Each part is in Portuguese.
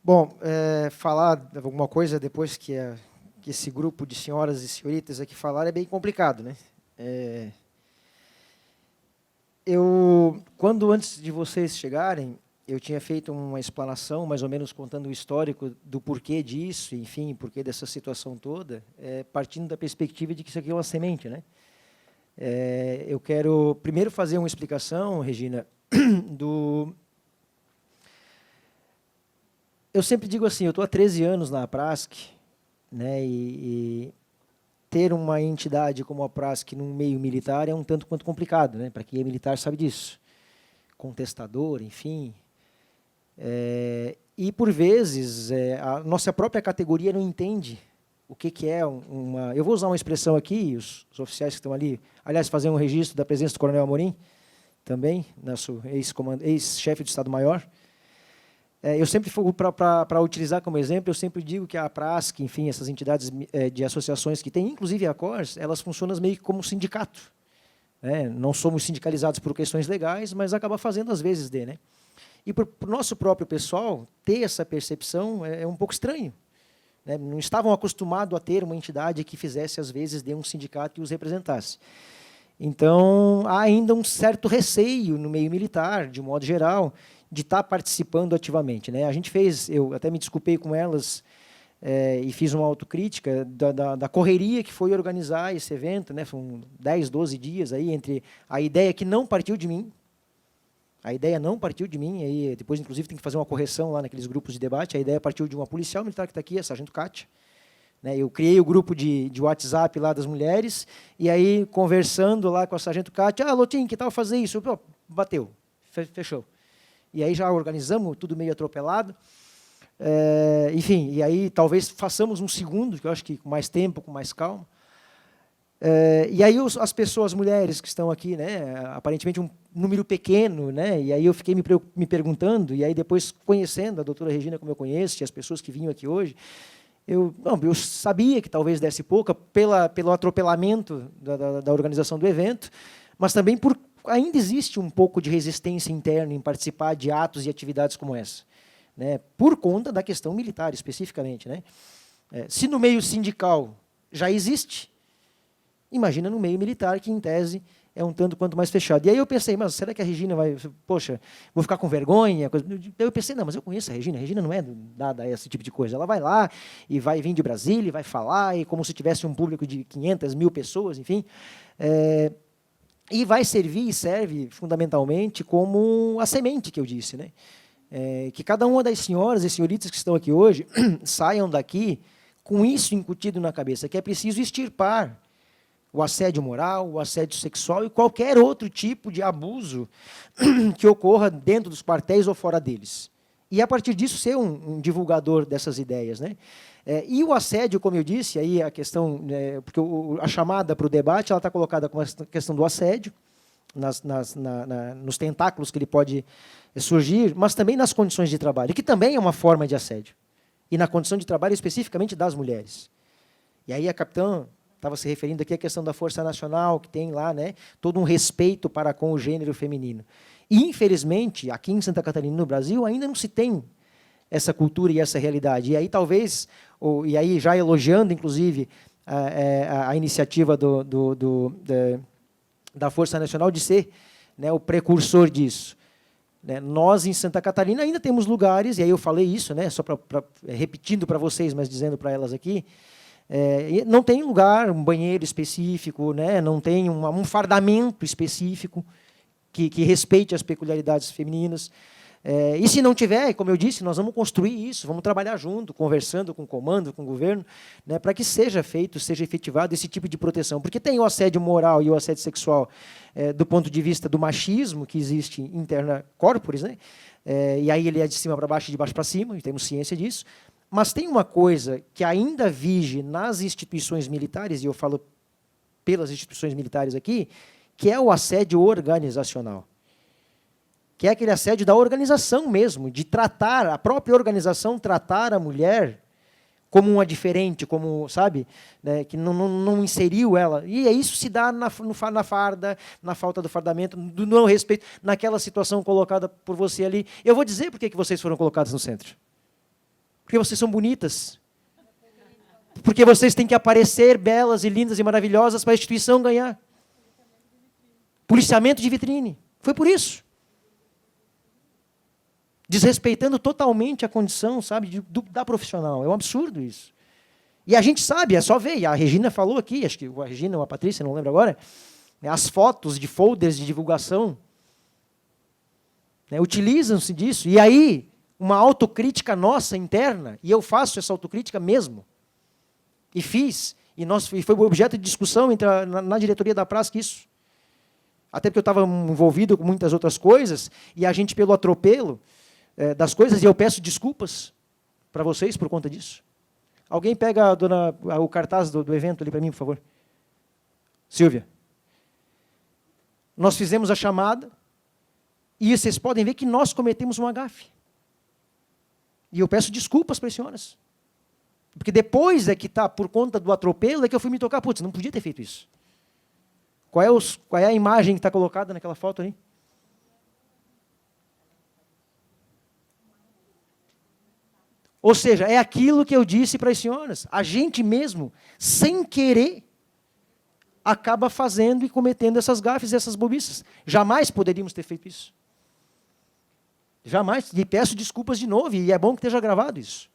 Bom, falar alguma coisa depois que esse grupo de senhoras e senhoritas aqui falaram é bem complicado, né? Quando antes de vocês chegarem, eu tinha feito uma explanação, mais ou menos contando o histórico do porquê disso, enfim, porquê dessa situação toda, partindo da perspectiva de que isso aqui é uma semente, né? Eu quero primeiro fazer uma explicação, Regina, Eu sempre digo assim, eu estou há 13 anos na APRASC, né, e ter uma entidade como a APRASC num meio militar é um tanto quanto complicado, né, para quem é militar sabe disso. Contestador, enfim. E, por vezes, a nossa própria categoria não entende o que é uma... Eu vou usar uma expressão aqui, os oficiais que estão ali, aliás, fazer um registro da presença do Coronel Amorim, também, nosso ex-chefe de Estado-Maior. Eu sempre, para utilizar como exemplo, eu sempre digo que a APRASC, enfim, essas entidades de associações que tem, inclusive a CORS, elas funcionam meio que como um sindicato. Não somos sindicalizados por questões legais, mas acaba fazendo às vezes né? E para o nosso próprio pessoal, ter essa percepção é um pouco estranho. Né? Não estavam acostumados a ter uma entidade que fizesse, às vezes, de um sindicato que os representasse. Então, há ainda um certo receio no meio militar, de modo geral, de estar participando ativamente, né? A gente fez, eu até me desculpei com elas e fiz uma autocrítica da correria que foi organizar esse evento, né? Foram 10, 12 dias aí entre a ideia que não partiu de mim, aí depois, inclusive, tem que fazer uma correção lá naqueles grupos de debate, a ideia partiu de uma policial militar que está aqui, a Sargento Kátia, né? Eu criei o grupo de WhatsApp lá das mulheres, e aí, conversando lá com a Sargento Kátia, Lotim, que tal fazer isso? Pô, bateu, fechou. E aí já organizamos tudo meio atropelado. Enfim, e aí talvez façamos um segundo, que eu acho que com mais tempo, com mais calma. E aí as pessoas, as mulheres que estão aqui, né, aparentemente um número pequeno, né, e aí eu fiquei me perguntando, e aí depois conhecendo a doutora Regina como eu conheço, e as pessoas que vinham aqui hoje, eu sabia que talvez desse pouca pelo atropelamento da organização do evento, mas também ainda existe um pouco de resistência interna em participar de atos e atividades como essa, né, por conta da questão militar, especificamente. Né. Se no meio sindical já existe, imagina no meio militar, que, em tese, é um tanto quanto mais fechado. E aí eu pensei, mas será que a Regina vai... Poxa, vou ficar com vergonha? Eu pensei, não, mas eu conheço a Regina não é dada a esse tipo de coisa. Ela vai lá e vai vir de Brasília, e vai falar, e como se tivesse um público de 500, 1000 pessoas, enfim... E vai servir e serve, fundamentalmente, como a semente que eu disse, né? Que cada uma das senhoras e senhoritas que estão aqui hoje saiam daqui com isso incutido na cabeça, que é preciso extirpar o assédio moral, o assédio sexual e qualquer outro tipo de abuso que ocorra dentro dos quartéis ou fora deles. E, a partir disso, ser um divulgador dessas ideias. Né? E o assédio, como eu disse, aí a questão, porque a chamada para o debate ela está colocada com a questão do assédio, nos tentáculos que ele pode surgir, mas também nas condições de trabalho, que também é uma forma de assédio. E na condição de trabalho especificamente das mulheres. E aí a capitã estava se referindo aqui à questão da Força Nacional, que tem lá, né, todo um respeito para com o gênero feminino. E, infelizmente, aqui em Santa Catarina, no Brasil, ainda não se tem essa cultura e essa realidade. E aí, talvez, e aí já elogiando, inclusive, a iniciativa da Força Nacional de ser, né, o precursor disso. Né, nós, em Santa Catarina, ainda temos lugares, e aí eu falei isso, né, só repetindo para vocês, mas dizendo para elas aqui, não tem lugar, um banheiro específico, né, não tem um fardamento específico que respeite as peculiaridades femininas. E se não tiver, como eu disse, nós vamos construir isso, vamos trabalhar junto, conversando com o comando, com o governo, né, para que seja feito, seja efetivado esse tipo de proteção. Porque tem o assédio moral e o assédio sexual do ponto de vista do machismo que existe interna corporis, né, e aí ele é de cima para baixo e de baixo para cima, e temos ciência disso. Mas tem uma coisa que ainda vige nas instituições militares, e eu falo pelas instituições militares aqui, que é o assédio organizacional. Que é aquele assédio da organização mesmo, de tratar, a própria organização tratar a mulher como uma diferente, como, sabe, né, que não inseriu ela. E isso se dá na farda, na falta do fardamento, do não respeito, naquela situação colocada por você ali. Eu vou dizer por que vocês foram colocados no centro. Porque vocês são bonitas. Porque vocês têm que aparecer belas e lindas e maravilhosas para a instituição ganhar. Policiamento de vitrine. Foi por isso. Desrespeitando totalmente a condição, sabe, da profissional. É um absurdo isso. E a gente sabe, é só ver. E a Regina falou aqui, acho que a Regina ou a Patrícia, não lembro agora, né, as fotos de folders de divulgação, né, utilizam-se disso. E aí, uma autocrítica nossa interna, e eu faço essa autocrítica mesmo. E fiz, e foi objeto de discussão na diretoria da Prasc isso. Até porque eu estava envolvido com muitas outras coisas, e a gente, pelo atropelo das coisas, e eu peço desculpas para vocês por conta disso. Alguém pega o cartaz do evento ali para mim, por favor. Silvia. Nós fizemos a chamada, e vocês podem ver que nós cometemos uma gafe. E eu peço desculpas para as senhoras. Porque depois é que está, por conta do atropelo, é que eu fui me tocar, putz, não podia ter feito isso. Qual é a imagem que está colocada naquela foto ali? Ou seja, é aquilo que eu disse para as senhoras. A gente mesmo, sem querer, acaba fazendo e cometendo essas gafes e essas bobiças. Jamais poderíamos ter feito isso. Jamais. E peço desculpas de novo, e é bom que esteja gravado isso.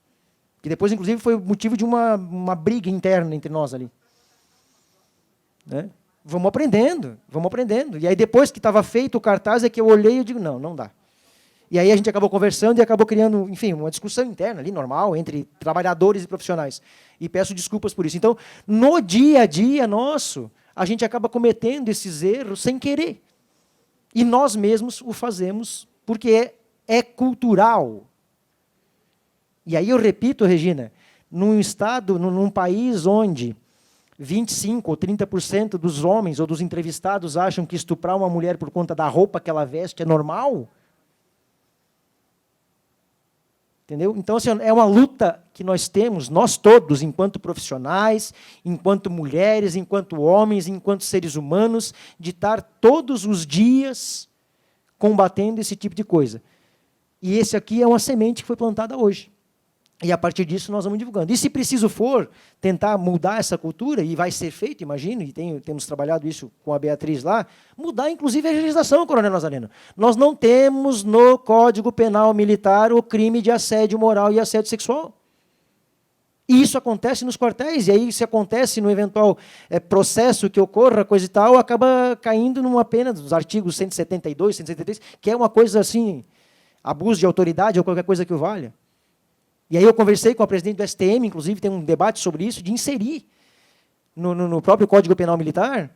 Que depois, inclusive, foi motivo de uma briga interna entre nós ali. Né? Vamos aprendendo, vamos aprendendo. E aí, depois que estava feito o cartaz, é que eu olhei e digo, não, não dá. E aí a gente acabou conversando e acabou criando, enfim, uma discussão interna ali, normal, entre trabalhadores e profissionais. E peço desculpas por isso. Então, no dia a dia nosso, a gente acaba cometendo esses erros sem querer. E nós mesmos o fazemos porque é cultural. E aí eu repito, Regina, num país onde 25% ou 30% dos homens ou dos entrevistados acham que estuprar uma mulher por conta da roupa que ela veste é normal. Entendeu? Então, assim, é uma luta que nós temos, nós todos, enquanto profissionais, enquanto mulheres, enquanto homens, enquanto seres humanos, de estar todos os dias combatendo esse tipo de coisa. E esse aqui é uma semente que foi plantada hoje. E, a partir disso, nós vamos divulgando. E, se preciso for, tentar mudar essa cultura, e vai ser feito, imagino, e temos trabalhado isso com a Beatriz lá, mudar, inclusive, a legislação, Coronel Nazareno. Nós não temos no Código Penal Militar o crime de assédio moral e assédio sexual. E isso acontece nos quartéis, e aí, se acontece no eventual processo que ocorra, coisa e tal, acaba caindo numa pena dos artigos 172, 173, que é uma coisa assim, abuso de autoridade ou qualquer coisa que o valha. E aí eu conversei com a presidente do STM, inclusive tem um debate sobre isso, de inserir no próprio Código Penal Militar,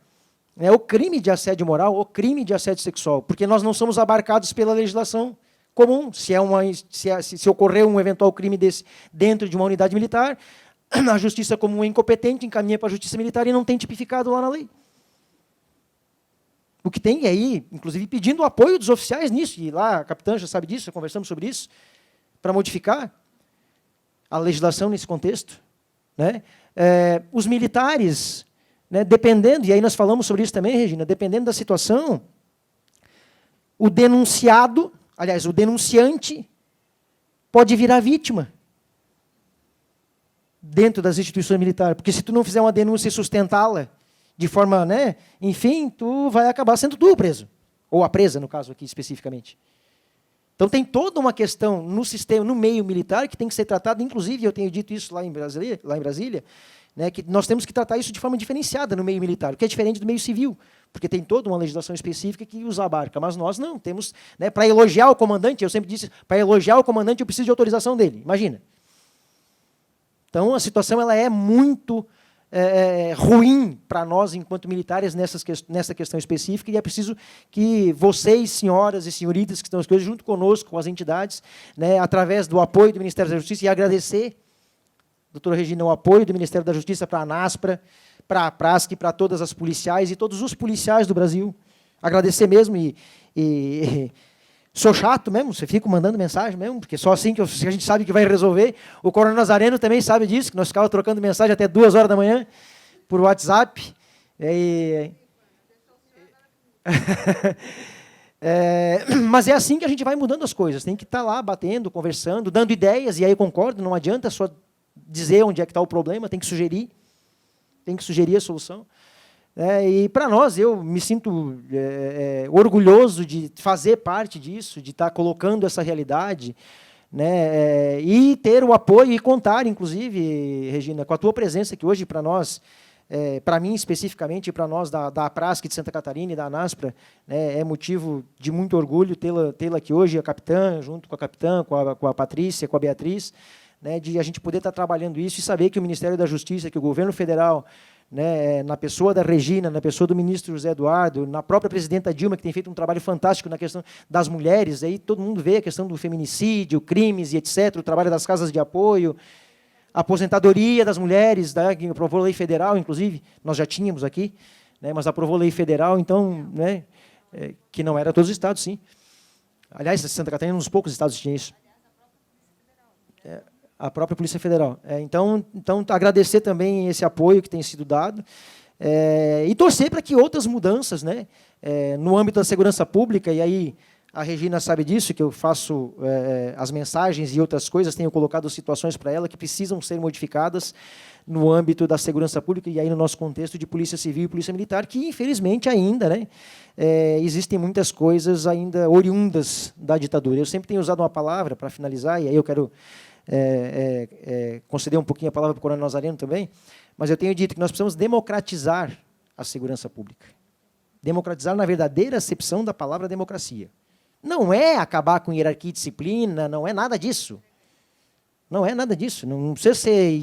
né, o crime de assédio moral, o crime de assédio sexual, porque nós não somos abarcados pela legislação comum. Se ocorrer um eventual crime desse dentro de uma unidade militar, a justiça comum é incompetente, encaminha para a justiça militar e não tem tipificado lá na lei. O que tem aí, inclusive, pedindo o apoio dos oficiais nisso, e lá a capitã já sabe disso, conversamos sobre isso, para modificar a legislação nesse contexto. Né? Os militares, né, dependendo, e aí nós falamos sobre isso também, Regina, dependendo da situação, o denunciado, aliás, o denunciante pode virar vítima dentro das instituições militares, porque se tu não fizer uma denúncia e sustentá-la de forma, né, enfim, tu vai acabar sendo tu preso, ou a presa, no caso aqui especificamente. Então, tem toda uma questão no sistema, no meio militar, que tem que ser tratada, inclusive, eu tenho dito isso lá em Brasília, né, que nós temos que tratar isso de forma diferenciada no meio militar, o que é diferente do meio civil, porque tem toda uma legislação específica que os abarca, mas nós não, temos, né, para elogiar o comandante, eu sempre disse, para elogiar o comandante eu preciso de autorização dele, imagina. Então, a situação ela é muito ruim para nós, enquanto militares, nessa questão específica, e é preciso que vocês, senhoras e senhoritas, que estão aqui junto conosco, com as entidades, né, através do apoio do Ministério da Justiça, e agradecer, doutora Regina, o apoio do Ministério da Justiça para a ANASPRA, para a Prasc, para todas as policiais e todos os policiais do Brasil. Agradecer mesmo e sou chato mesmo, você fica mandando mensagem mesmo, porque só assim que a gente sabe que vai resolver. O Coronel Nazareno também sabe disso, que nós ficávamos trocando mensagem até 2 horas da manhã, por WhatsApp. Mas é assim que a gente vai mudando as coisas. Tem que estar lá batendo, conversando, dando ideias, e aí eu concordo, não adianta só dizer onde é que está o problema, tem que sugerir a solução. E para nós, eu me sinto orgulhoso de fazer parte disso, de estar colocando essa realidade, né, e ter o apoio e contar, inclusive, Regina, com a tua presença aqui hoje para nós, para mim especificamente, e para nós da APRASC de Santa Catarina e da ANASPRA, né, é motivo de muito orgulho tê-la aqui hoje, a capitã, junto com a capitã, com a Patrícia, com a Beatriz, né, de a gente poder estar trabalhando isso e saber que o Ministério da Justiça, que o governo federal, né, na pessoa da Regina, na pessoa do ministro José Eduardo, na própria presidenta Dilma, que tem feito um trabalho fantástico na questão das mulheres, aí todo mundo vê a questão do feminicídio, crimes e etc., o trabalho das casas de apoio, a aposentadoria das mulheres, né, que aprovou a lei federal, inclusive, nós já tínhamos aqui, né, mas aprovou a lei federal, então, né, que não era todos os estados, sim. Aliás, Santa Catarina, uns poucos estados tinha isso. A própria Polícia Federal. Então, agradecer também esse apoio que tem sido dado e torcer para que outras mudanças, né, no âmbito da segurança pública, e aí a Regina sabe disso, que eu faço as mensagens e outras coisas, tenho colocado situações para ela que precisam ser modificadas no âmbito da segurança pública e aí no nosso contexto de Polícia Civil e Polícia Militar, que, infelizmente, ainda, né, existem muitas coisas ainda oriundas da ditadura. Eu sempre tenho usado uma palavra, para finalizar, e aí eu quero conceder um pouquinho a palavra para o Coronel Nazareno também, mas eu tenho dito que nós precisamos democratizar a segurança pública. Democratizar na verdadeira acepção da palavra democracia. Não é acabar com hierarquia e disciplina, não é nada disso. Não é nada disso. Não precisa ser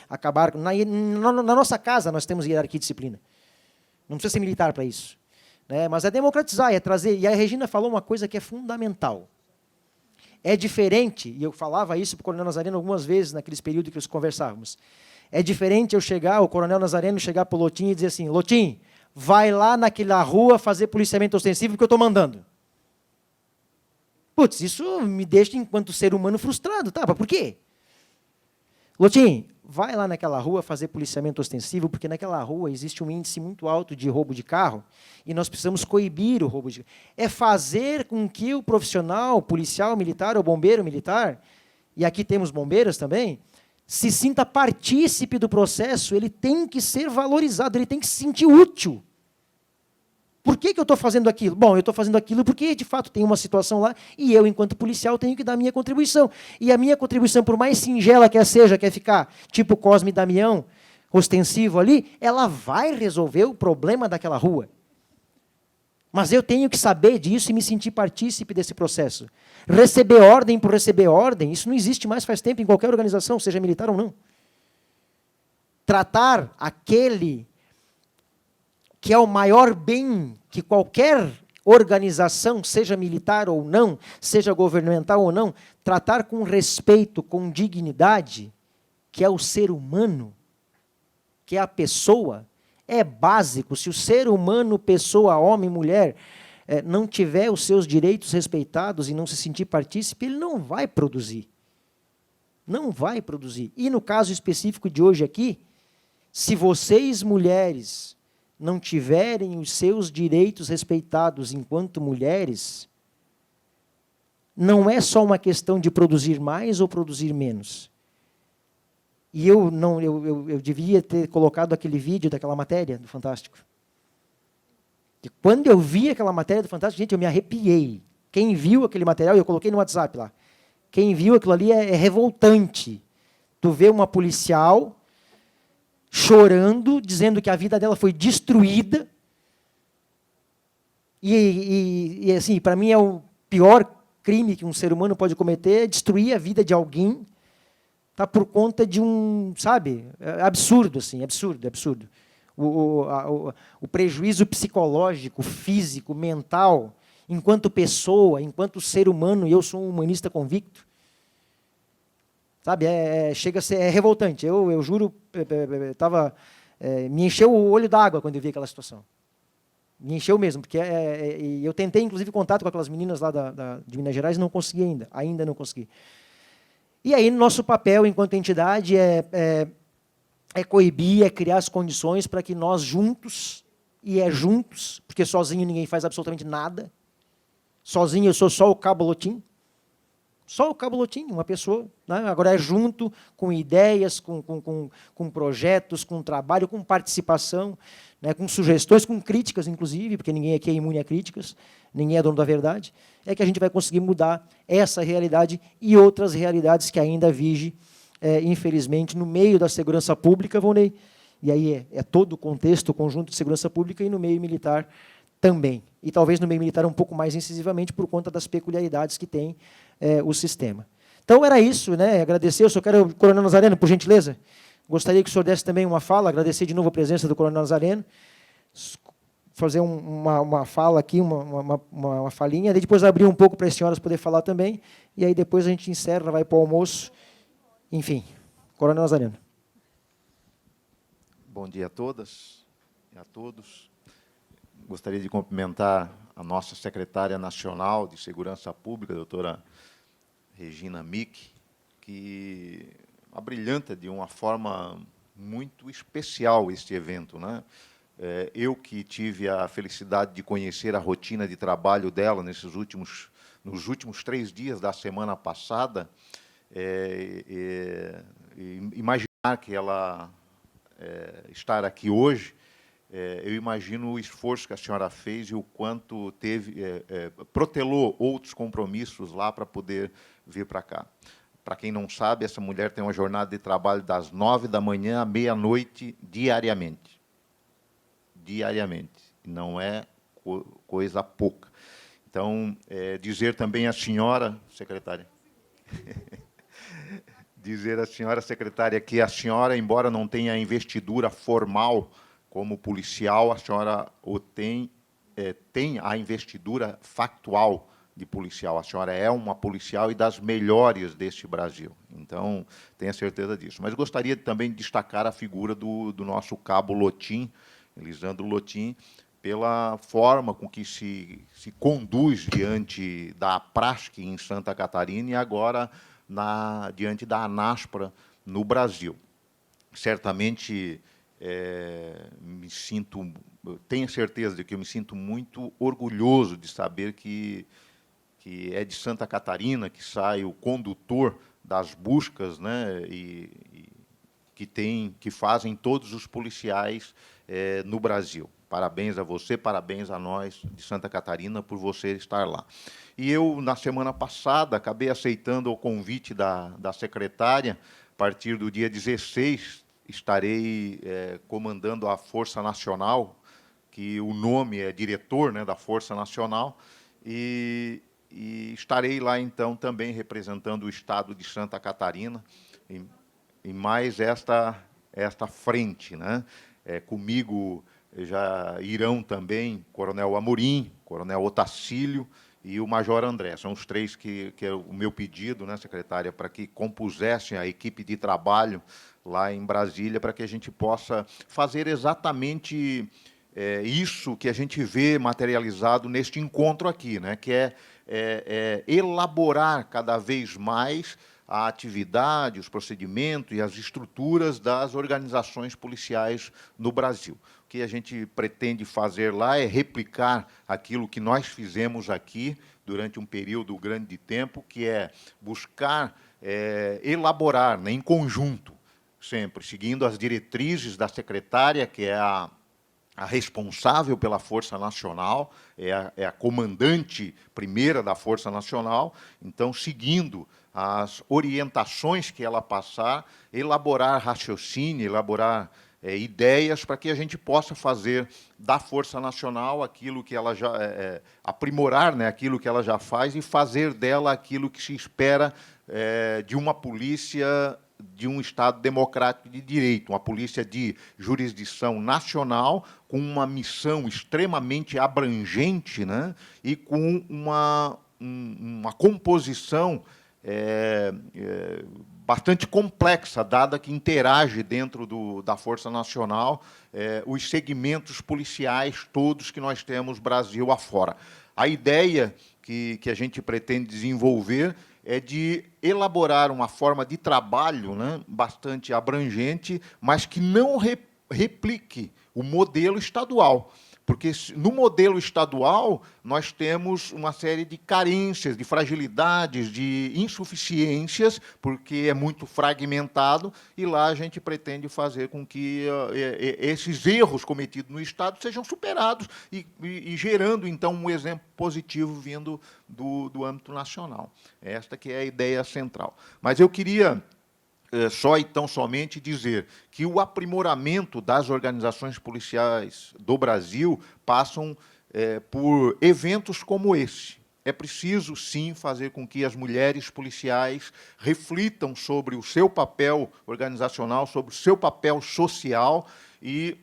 acabar... Na nossa casa nós temos hierarquia e disciplina. Não precisa ser militar para isso. Né? Mas é democratizar, é trazer... E a Regina falou uma coisa que é fundamental. É diferente, e eu falava isso para o Coronel Nazareno algumas vezes naqueles períodos que nós conversávamos, é diferente o Coronel Nazareno chegar para o Lotim e dizer assim, Lotim, vai lá naquela rua fazer policiamento ostensivo que eu estou mandando. Putz, isso me deixa, enquanto ser humano, frustrado. Tá, mas por quê? Lotim, vai lá naquela rua fazer policiamento ostensivo, porque naquela rua existe um índice muito alto de roubo de carro, e nós precisamos coibir o roubo de carro. É fazer com que o profissional, policial, militar ou bombeiro militar, e aqui temos bombeiros também, se sinta partícipe do processo, ele tem que ser valorizado, ele tem que se sentir útil. Por que eu estou fazendo aquilo? Bom, eu estou fazendo aquilo porque, de fato, tem uma situação lá e eu, enquanto policial, tenho que dar a minha contribuição. E a minha contribuição, por mais singela que seja, quer ficar tipo Cosme e Damião, ostensivo ali, ela vai resolver o problema daquela rua. Mas eu tenho que saber disso e me sentir partícipe desse processo. Receber ordem por receber ordem, isso não existe mais faz tempo em qualquer organização, seja militar ou não. Tratar aquele que é o maior bem que qualquer organização, seja militar ou não, seja governamental ou não, tratar com respeito, com dignidade, que é o ser humano, que é a pessoa, é básico. Se o ser humano, pessoa, homem, mulher, não tiver os seus direitos respeitados e não se sentir partícipe, ele não vai produzir. Não vai produzir. E no caso específico de hoje aqui, se vocês, mulheres, não tiverem os seus direitos respeitados enquanto mulheres, não é só uma questão de produzir mais ou produzir menos. E eu devia ter colocado aquele vídeo daquela matéria do Fantástico. E quando eu vi aquela matéria do Fantástico, gente, eu me arrepiei. Quem viu aquele material, eu coloquei no WhatsApp lá, quem viu aquilo ali é revoltante. Tu vê uma policial chorando, dizendo que a vida dela foi destruída. E assim, para mim é o pior crime que um ser humano pode cometer, é destruir a vida de alguém, tá, por conta de um, sabe, absurdo, assim, absurdo. O prejuízo psicológico, físico, mental, enquanto pessoa, enquanto ser humano, e eu sou um humanista convicto, sabe, chega a ser revoltante. Eu juro, me encheu o olho d'água quando eu vi aquela situação. Me encheu mesmo, porque eu tentei, inclusive, contato com aquelas meninas lá de Minas Gerais e não consegui ainda não consegui. E aí, nosso papel, enquanto entidade, é coibir, é criar as condições para que nós juntos, porque sozinho ninguém faz absolutamente nada, Sozinho eu sou só o Cabo Lotim. Só o Cabo Lotim, uma pessoa. Né? Agora é junto, com ideias, com projetos, com trabalho, com participação, né? Com sugestões, com críticas, inclusive, porque ninguém aqui é imune a críticas, ninguém é dono da verdade, é que a gente vai conseguir mudar essa realidade e outras realidades que ainda vigem, infelizmente, no meio da segurança pública, Volney, e aí é todo o contexto, o conjunto de segurança pública, e no meio militar também. E talvez no meio militar um pouco mais incisivamente por conta das peculiaridades que tem o sistema. Então, era isso, né? Agradecer, eu só quero, Coronel Nazareno, por gentileza, gostaria que o senhor desse também uma fala, agradecer de novo a presença do Coronel Nazareno, fazer uma fala aqui, uma falinha, e depois abrir um pouco para as senhoras poderem falar também, e aí depois a gente encerra, vai para o almoço, enfim. Coronel Nazareno. Bom dia a todas e a todos. Gostaria de cumprimentar a nossa secretária nacional de Segurança Pública, a doutora Regina Mick, que abrilhanta de uma forma muito especial este evento, né? Eu que tive a felicidade de conhecer a rotina de trabalho dela nos últimos 3 dias da semana passada, imaginar que ela estar aqui hoje, eu imagino o esforço que a senhora fez e o quanto protelou outros compromissos lá para poder vir para cá. Para quem não sabe, essa mulher tem uma jornada de trabalho das 9 da manhã à meia-noite, diariamente. Diariamente. Não é coisa pouca. Então, dizer também à senhora, secretária, dizer à senhora secretária que a senhora, embora não tenha investidura formal como policial, a senhora tem a investidura factual de policial. A senhora é uma policial e das melhores deste Brasil. Então, tenha certeza disso. Mas gostaria também de destacar a figura do nosso cabo Lotim, Elisandro Lotim, pela forma com que se conduz diante da APRASC em Santa Catarina e agora diante da ANASPRA no Brasil. Certamente, tenho certeza de que eu me sinto muito orgulhoso de saber que é de Santa Catarina que sai o condutor das buscas, né, que fazem todos os policiais no Brasil. Parabéns a você, parabéns a nós de Santa Catarina por você estar lá. E eu, na semana passada, acabei aceitando o convite da secretária. A partir do dia 16, estarei comandando a Força Nacional, que o nome é diretor, né, da Força Nacional, e estarei lá, então, também representando o Estado de Santa Catarina, em mais esta frente, né? Comigo já irão também Coronel Amorim, Coronel Otacílio e o Major André. São os 3 que é o meu pedido, né, secretária, para que compusessem a equipe de trabalho lá em Brasília, para que a gente possa fazer exatamente isso que a gente vê materializado neste encontro aqui, né, que é elaborar cada vez mais a atividade, os procedimentos e as estruturas das organizações policiais no Brasil. O que a gente pretende fazer lá é replicar aquilo que nós fizemos aqui durante um período grande de tempo, que é buscar elaborar, né, em conjunto, sempre, seguindo as diretrizes da secretária, que é a responsável pela Força Nacional, é a comandante primeira da Força Nacional, então, seguindo as orientações que ela passar, elaborar raciocínio, elaborar ideias para que a gente possa fazer da Força Nacional aquilo que ela já aprimorar, né, aquilo que ela já faz e fazer dela aquilo que se espera de uma polícia de um Estado democrático de direito, uma polícia de jurisdição nacional, com uma missão extremamente abrangente, né, e com uma composição bastante complexa, dada que interage dentro da Força Nacional os segmentos policiais todos que nós temos Brasil afora. A ideia que a gente pretende desenvolver é de elaborar uma forma de trabalho, né, bastante abrangente, mas que não replique o modelo estadual, Porque no modelo estadual nós temos uma série de carências, de fragilidades, de insuficiências, porque é muito fragmentado, e lá a gente pretende fazer com que esses erros cometidos no Estado sejam superados e gerando, então, um exemplo positivo vindo do âmbito nacional. Esta que é a ideia central. Mas eu queria só e tão somente dizer que o aprimoramento das organizações policiais do Brasil passam por eventos como esse. É preciso, sim, fazer com que as mulheres policiais reflitam sobre o seu papel organizacional, sobre o seu papel social e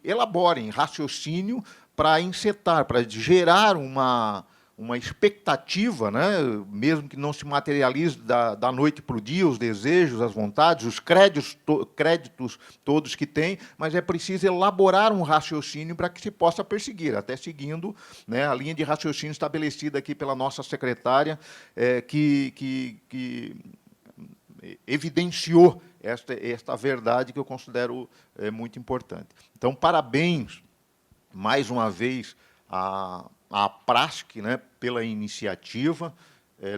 elaborem raciocínio para encetar, para gerar uma expectativa, né, mesmo que não se materialize da noite para o dia, os desejos, as vontades, os créditos todos que tem, mas é preciso elaborar um raciocínio para que se possa perseguir, até seguindo, né, a linha de raciocínio estabelecida aqui pela nossa secretária, que evidenciou esta verdade que eu considero muito importante. Então, parabéns, mais uma vez, a Prasc, né, pela iniciativa.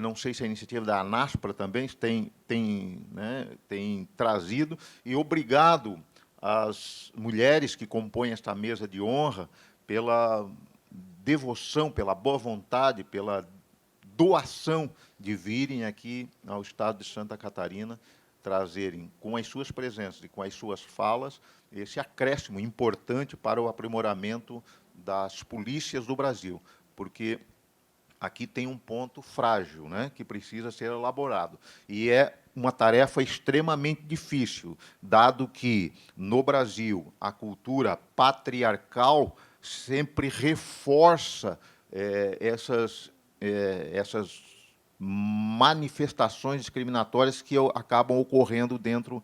Não sei se a iniciativa da ANASPRA também tem trazido, e obrigado às mulheres que compõem esta mesa de honra pela devoção, pela boa vontade, pela doação de virem aqui ao Estado de Santa Catarina, trazerem, com as suas presenças e com as suas falas, esse acréscimo importante para o aprimoramento das polícias do Brasil, porque aqui tem um ponto frágil, né, que precisa ser elaborado. E é uma tarefa extremamente difícil, dado que, no Brasil, a cultura patriarcal sempre reforça essas manifestações discriminatórias que acabam ocorrendo dentro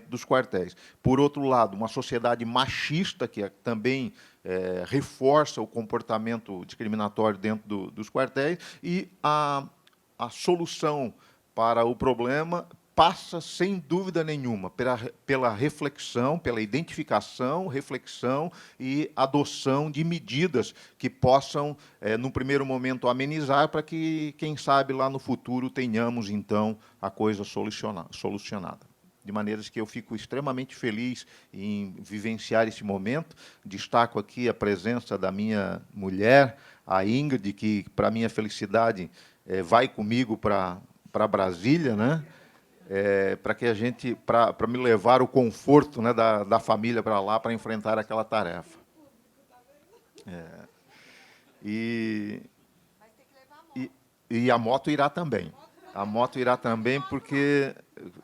dos quartéis. Por outro lado, uma sociedade machista, que também reforça o comportamento discriminatório dentro dos quartéis, e a solução para o problema passa, sem dúvida nenhuma, pela reflexão, pela identificação, reflexão e adoção de medidas que possam, num primeiro momento, amenizar, para que, quem sabe, lá no futuro, tenhamos, então, a coisa solucionada. De maneiras que eu fico extremamente feliz em vivenciar esse momento. Destaco aqui a presença da minha mulher, a Ingrid, que, para minha felicidade, vai comigo para Brasília, né? Para que a gente, para me levar o conforto, né, da família para lá, para enfrentar aquela tarefa. E a moto irá também. A moto irá também, porque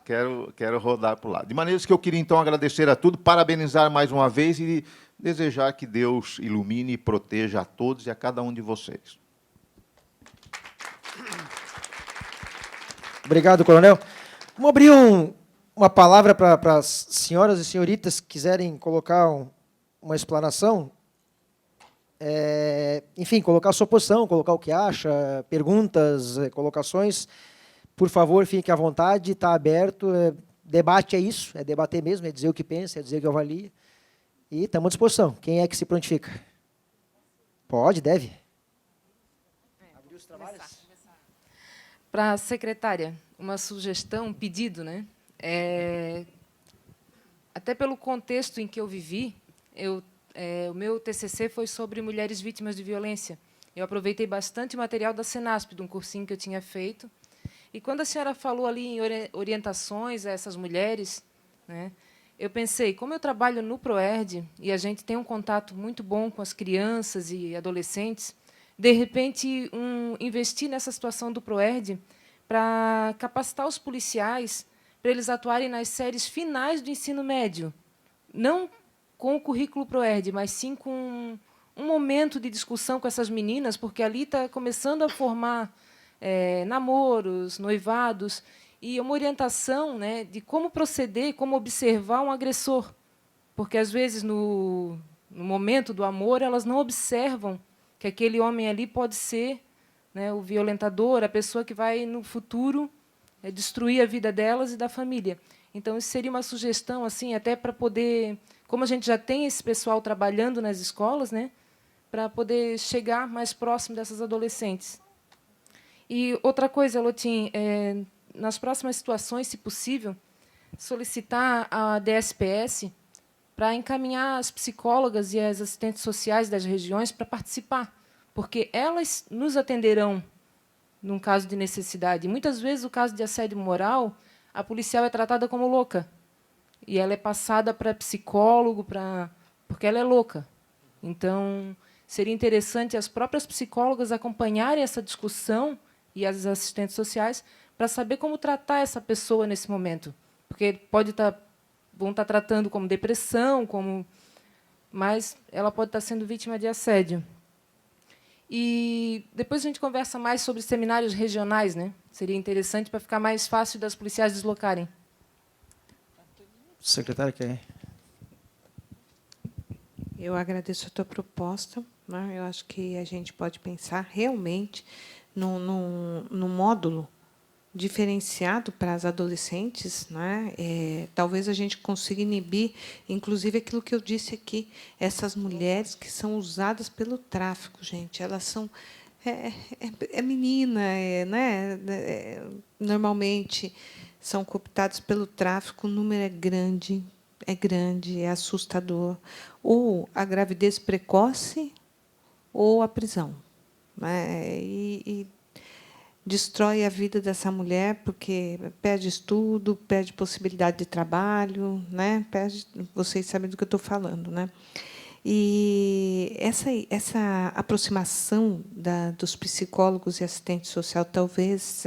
quero rodar por lá. De maneira que eu queria, então, agradecer a tudo, parabenizar mais uma vez e desejar que Deus ilumine e proteja a todos e a cada um de vocês. Obrigado, coronel. Vamos abrir uma palavra para as senhoras e senhoritas que quiserem colocar uma explanação. Enfim, colocar a sua posição, colocar o que acha, perguntas, colocações. Por favor, fique à vontade, está aberto. Debate é isso, é debater mesmo, é dizer o que pensa, é dizer o que avalia. E estamos à disposição. Quem é que se prontifica? Pode, deve. Abrir os trabalhos. Para a secretária, uma sugestão, um pedido, né? Até pelo contexto em que eu vivi, o meu TCC foi sobre mulheres vítimas de violência. Eu aproveitei bastante material da Senasp, de um cursinho que eu tinha feito. E quando a senhora falou ali em orientações a essas mulheres, né, eu pensei, como eu trabalho no ProERD, e a gente tem um contato muito bom com as crianças e adolescentes, de repente, investir nessa situação do ProERD para capacitar os policiais para eles atuarem nas séries finais do ensino médio, não com o currículo ProERD, mas sim com um momento de discussão com essas meninas, porque ali está começando a formar namoros, noivados, e uma orientação, né, de como proceder, como observar um agressor. Porque, às vezes, no momento do amor, elas não observam que aquele homem ali pode ser, né, o violentador, a pessoa que vai, no futuro, destruir a vida delas e da família. Então, isso seria uma sugestão, assim, até para poder como a gente já tem esse pessoal trabalhando nas escolas, né, para poder chegar mais próximo dessas adolescentes. E outra coisa, Lotim, nas próximas situações, se possível, solicitar a DSPS para encaminhar as psicólogas e as assistentes sociais das regiões para participar, porque elas nos atenderão num caso de necessidade. E, muitas vezes, o caso de assédio moral, a policial é tratada como louca, e ela é passada para psicólogo, porque ela é louca. Então, seria interessante as próprias psicólogas acompanharem essa discussão, e as assistentes sociais, para saber como tratar essa pessoa nesse momento. Porque vão estar tratando como depressão, mas ela pode estar sendo vítima de assédio. E depois a gente conversa mais sobre seminários regionais, né? Seria interessante para ficar mais fácil das policiais deslocarem. Secretária, quer? Eu agradeço a tua proposta, né? Eu acho que a gente pode pensar realmente num módulo diferenciado para as adolescentes, né? Talvez a gente consiga inibir, inclusive, aquilo que eu disse aqui, essas mulheres que são usadas pelo tráfico, gente. Elas são menina, né? Normalmente são cooptadas pelo tráfico, o número é grande, é assustador. Ou a gravidez precoce ou a prisão, né? E destrói a vida dessa mulher, porque perde estudo, perde possibilidade de trabalho, né? Vocês sabem do que eu estou falando, né? E essa aproximação dos psicólogos e assistentes sociais, talvez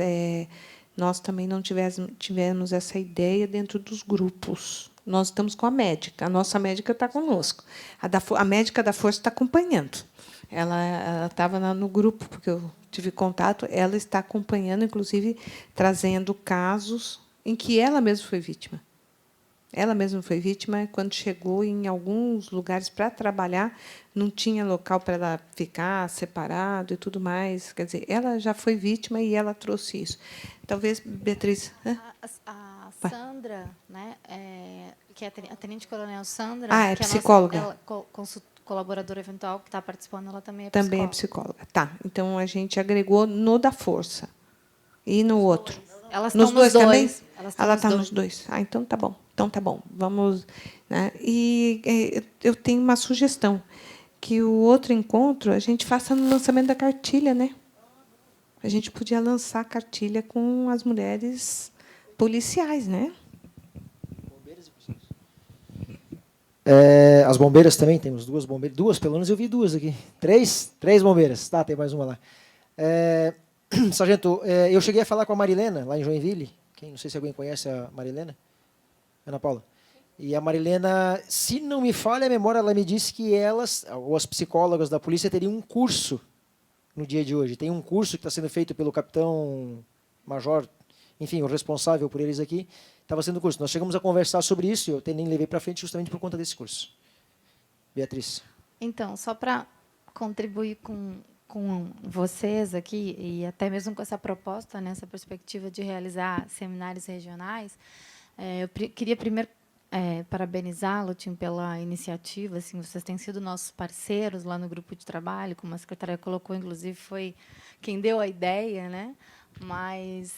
nós também não tivemos essa ideia dentro dos grupos. Nós estamos com a médica, a nossa médica está conosco. A médica da Força está acompanhando. Ela estava no grupo, porque eu tive contato, ela está acompanhando, inclusive, trazendo casos em que ela mesma foi vítima. Ela mesma foi vítima quando chegou em alguns lugares para trabalhar, não tinha local para ela ficar separado e tudo mais. Quer dizer, ela já foi vítima e ela trouxe isso. Talvez, Beatriz... A Sandra, né, que é a tenente-coronel Sandra, é que psicóloga. É a nossa colaboradora eventual que está participando, ela também é psicóloga. Também é psicóloga. Tá, então a gente agregou no da Força e no outro. Elas nos estão dois também? Ela está nos dois. Então tá bom. Então tá bom. Vamos, né? E eu tenho uma sugestão, que o outro encontro a gente faça no lançamento da cartilha, né? A gente podia lançar a cartilha com as mulheres policiais, né? As bombeiras também, temos duas bombeiras. Duas, pelo menos eu vi duas aqui. Três bombeiras. Tá, tem mais uma lá. Sargento, eu cheguei a falar com a Marilena, lá em Joinville. Não sei se alguém conhece a Marilena. Ana Paula. E a Marilena, se não me falha a memória, ela me disse que elas, ou as psicólogas da polícia, teriam um curso no dia de hoje. Tem um curso que está sendo feito pelo capitão major, enfim, o responsável por eles aqui, estava sendo curso. Nós chegamos a conversar sobre isso, e eu nem levei para frente justamente por conta desse curso. Beatriz. Então, só para contribuir com vocês aqui, e até mesmo com essa proposta, nessa perspectiva de realizar seminários regionais, eu queria primeiro parabenizá-lo, Tim, pela iniciativa. Assim, vocês têm sido nossos parceiros lá no grupo de trabalho, como a secretária colocou, inclusive, foi quem deu a ideia, né? Mas,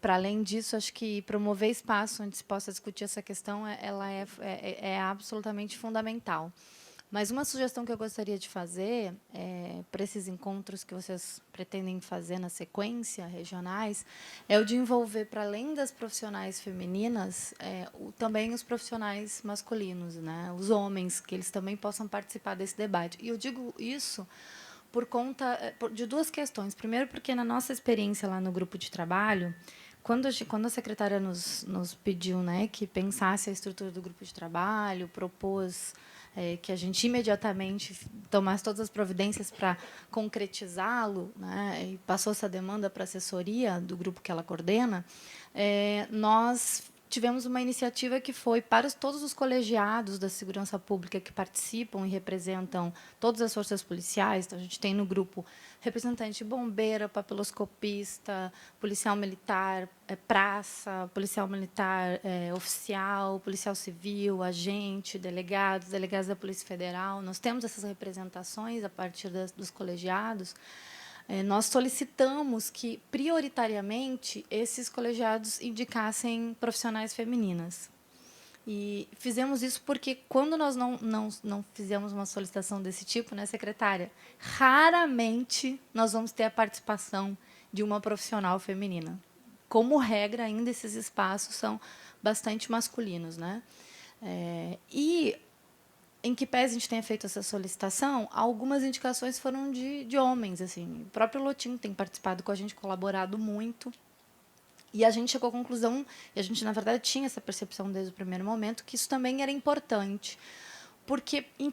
para além disso, acho que promover espaço onde se possa discutir essa questão ela é absolutamente fundamental. Mas uma sugestão que eu gostaria de fazer para esses encontros que vocês pretendem fazer na sequência, regionais, é o de envolver, para além das profissionais femininas, também os profissionais masculinos, né? Os homens, que eles também possam participar desse debate. E eu digo isso por conta de duas questões. Primeiro, porque na nossa experiência lá no grupo de trabalho, quando a secretária nos pediu, né, que pensasse a estrutura do grupo de trabalho, propôs que a gente imediatamente tomasse todas as providências para concretizá-lo, né, e passou essa demanda para a assessoria do grupo que ela coordena, nós tivemos uma iniciativa que foi para todos os colegiados da segurança pública que participam e representam todas as forças policiais. Então, a gente tem no grupo representante bombeiro, papiloscopista, policial militar, praça, policial militar oficial, policial civil, agente, delegados da Polícia Federal. Nós temos essas representações a partir dos colegiados. Nós solicitamos que, prioritariamente, esses colegiados indicassem profissionais femininas. E fizemos isso porque, quando nós não fizemos uma solicitação desse tipo, né, secretária, raramente nós vamos ter a participação de uma profissional feminina. Como regra, ainda esses espaços são bastante masculinos, né? E, em que pese a gente tenha feito essa solicitação, algumas indicações foram de homens. Assim. O próprio Lotinho tem participado com a gente, colaborado muito. E a gente chegou à conclusão, e a gente, na verdade, tinha essa percepção desde o primeiro momento, que isso também era importante. Porque, em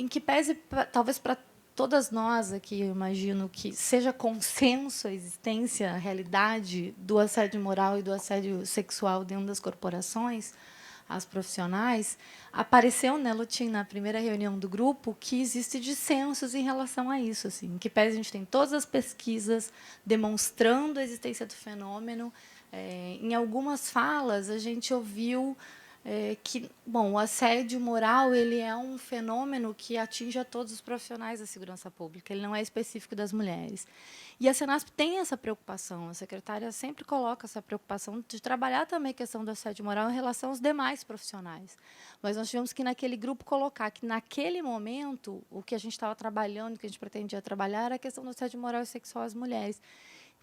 que pese, talvez para todas nós aqui, eu imagino que seja consenso a existência, a realidade do assédio moral e do assédio sexual dentro das corporações, as profissionais, apareceu, né, Lutim, na primeira reunião do grupo, que existe dissensos em relação a isso. Assim, em que pese a gente tem todas as pesquisas demonstrando a existência do fenômeno. Em algumas falas, a gente ouviu que, bom, o assédio moral ele é um fenômeno que atinge a todos os profissionais da segurança pública, ele não é específico das mulheres. E a Senasp tem essa preocupação, a secretária sempre coloca essa preocupação de trabalhar também a questão do assédio moral em relação aos demais profissionais. Mas nós tivemos que, naquele grupo, colocar que, naquele momento, o que a gente estava trabalhando, o que a gente pretendia trabalhar, era a questão do assédio moral e sexual às mulheres,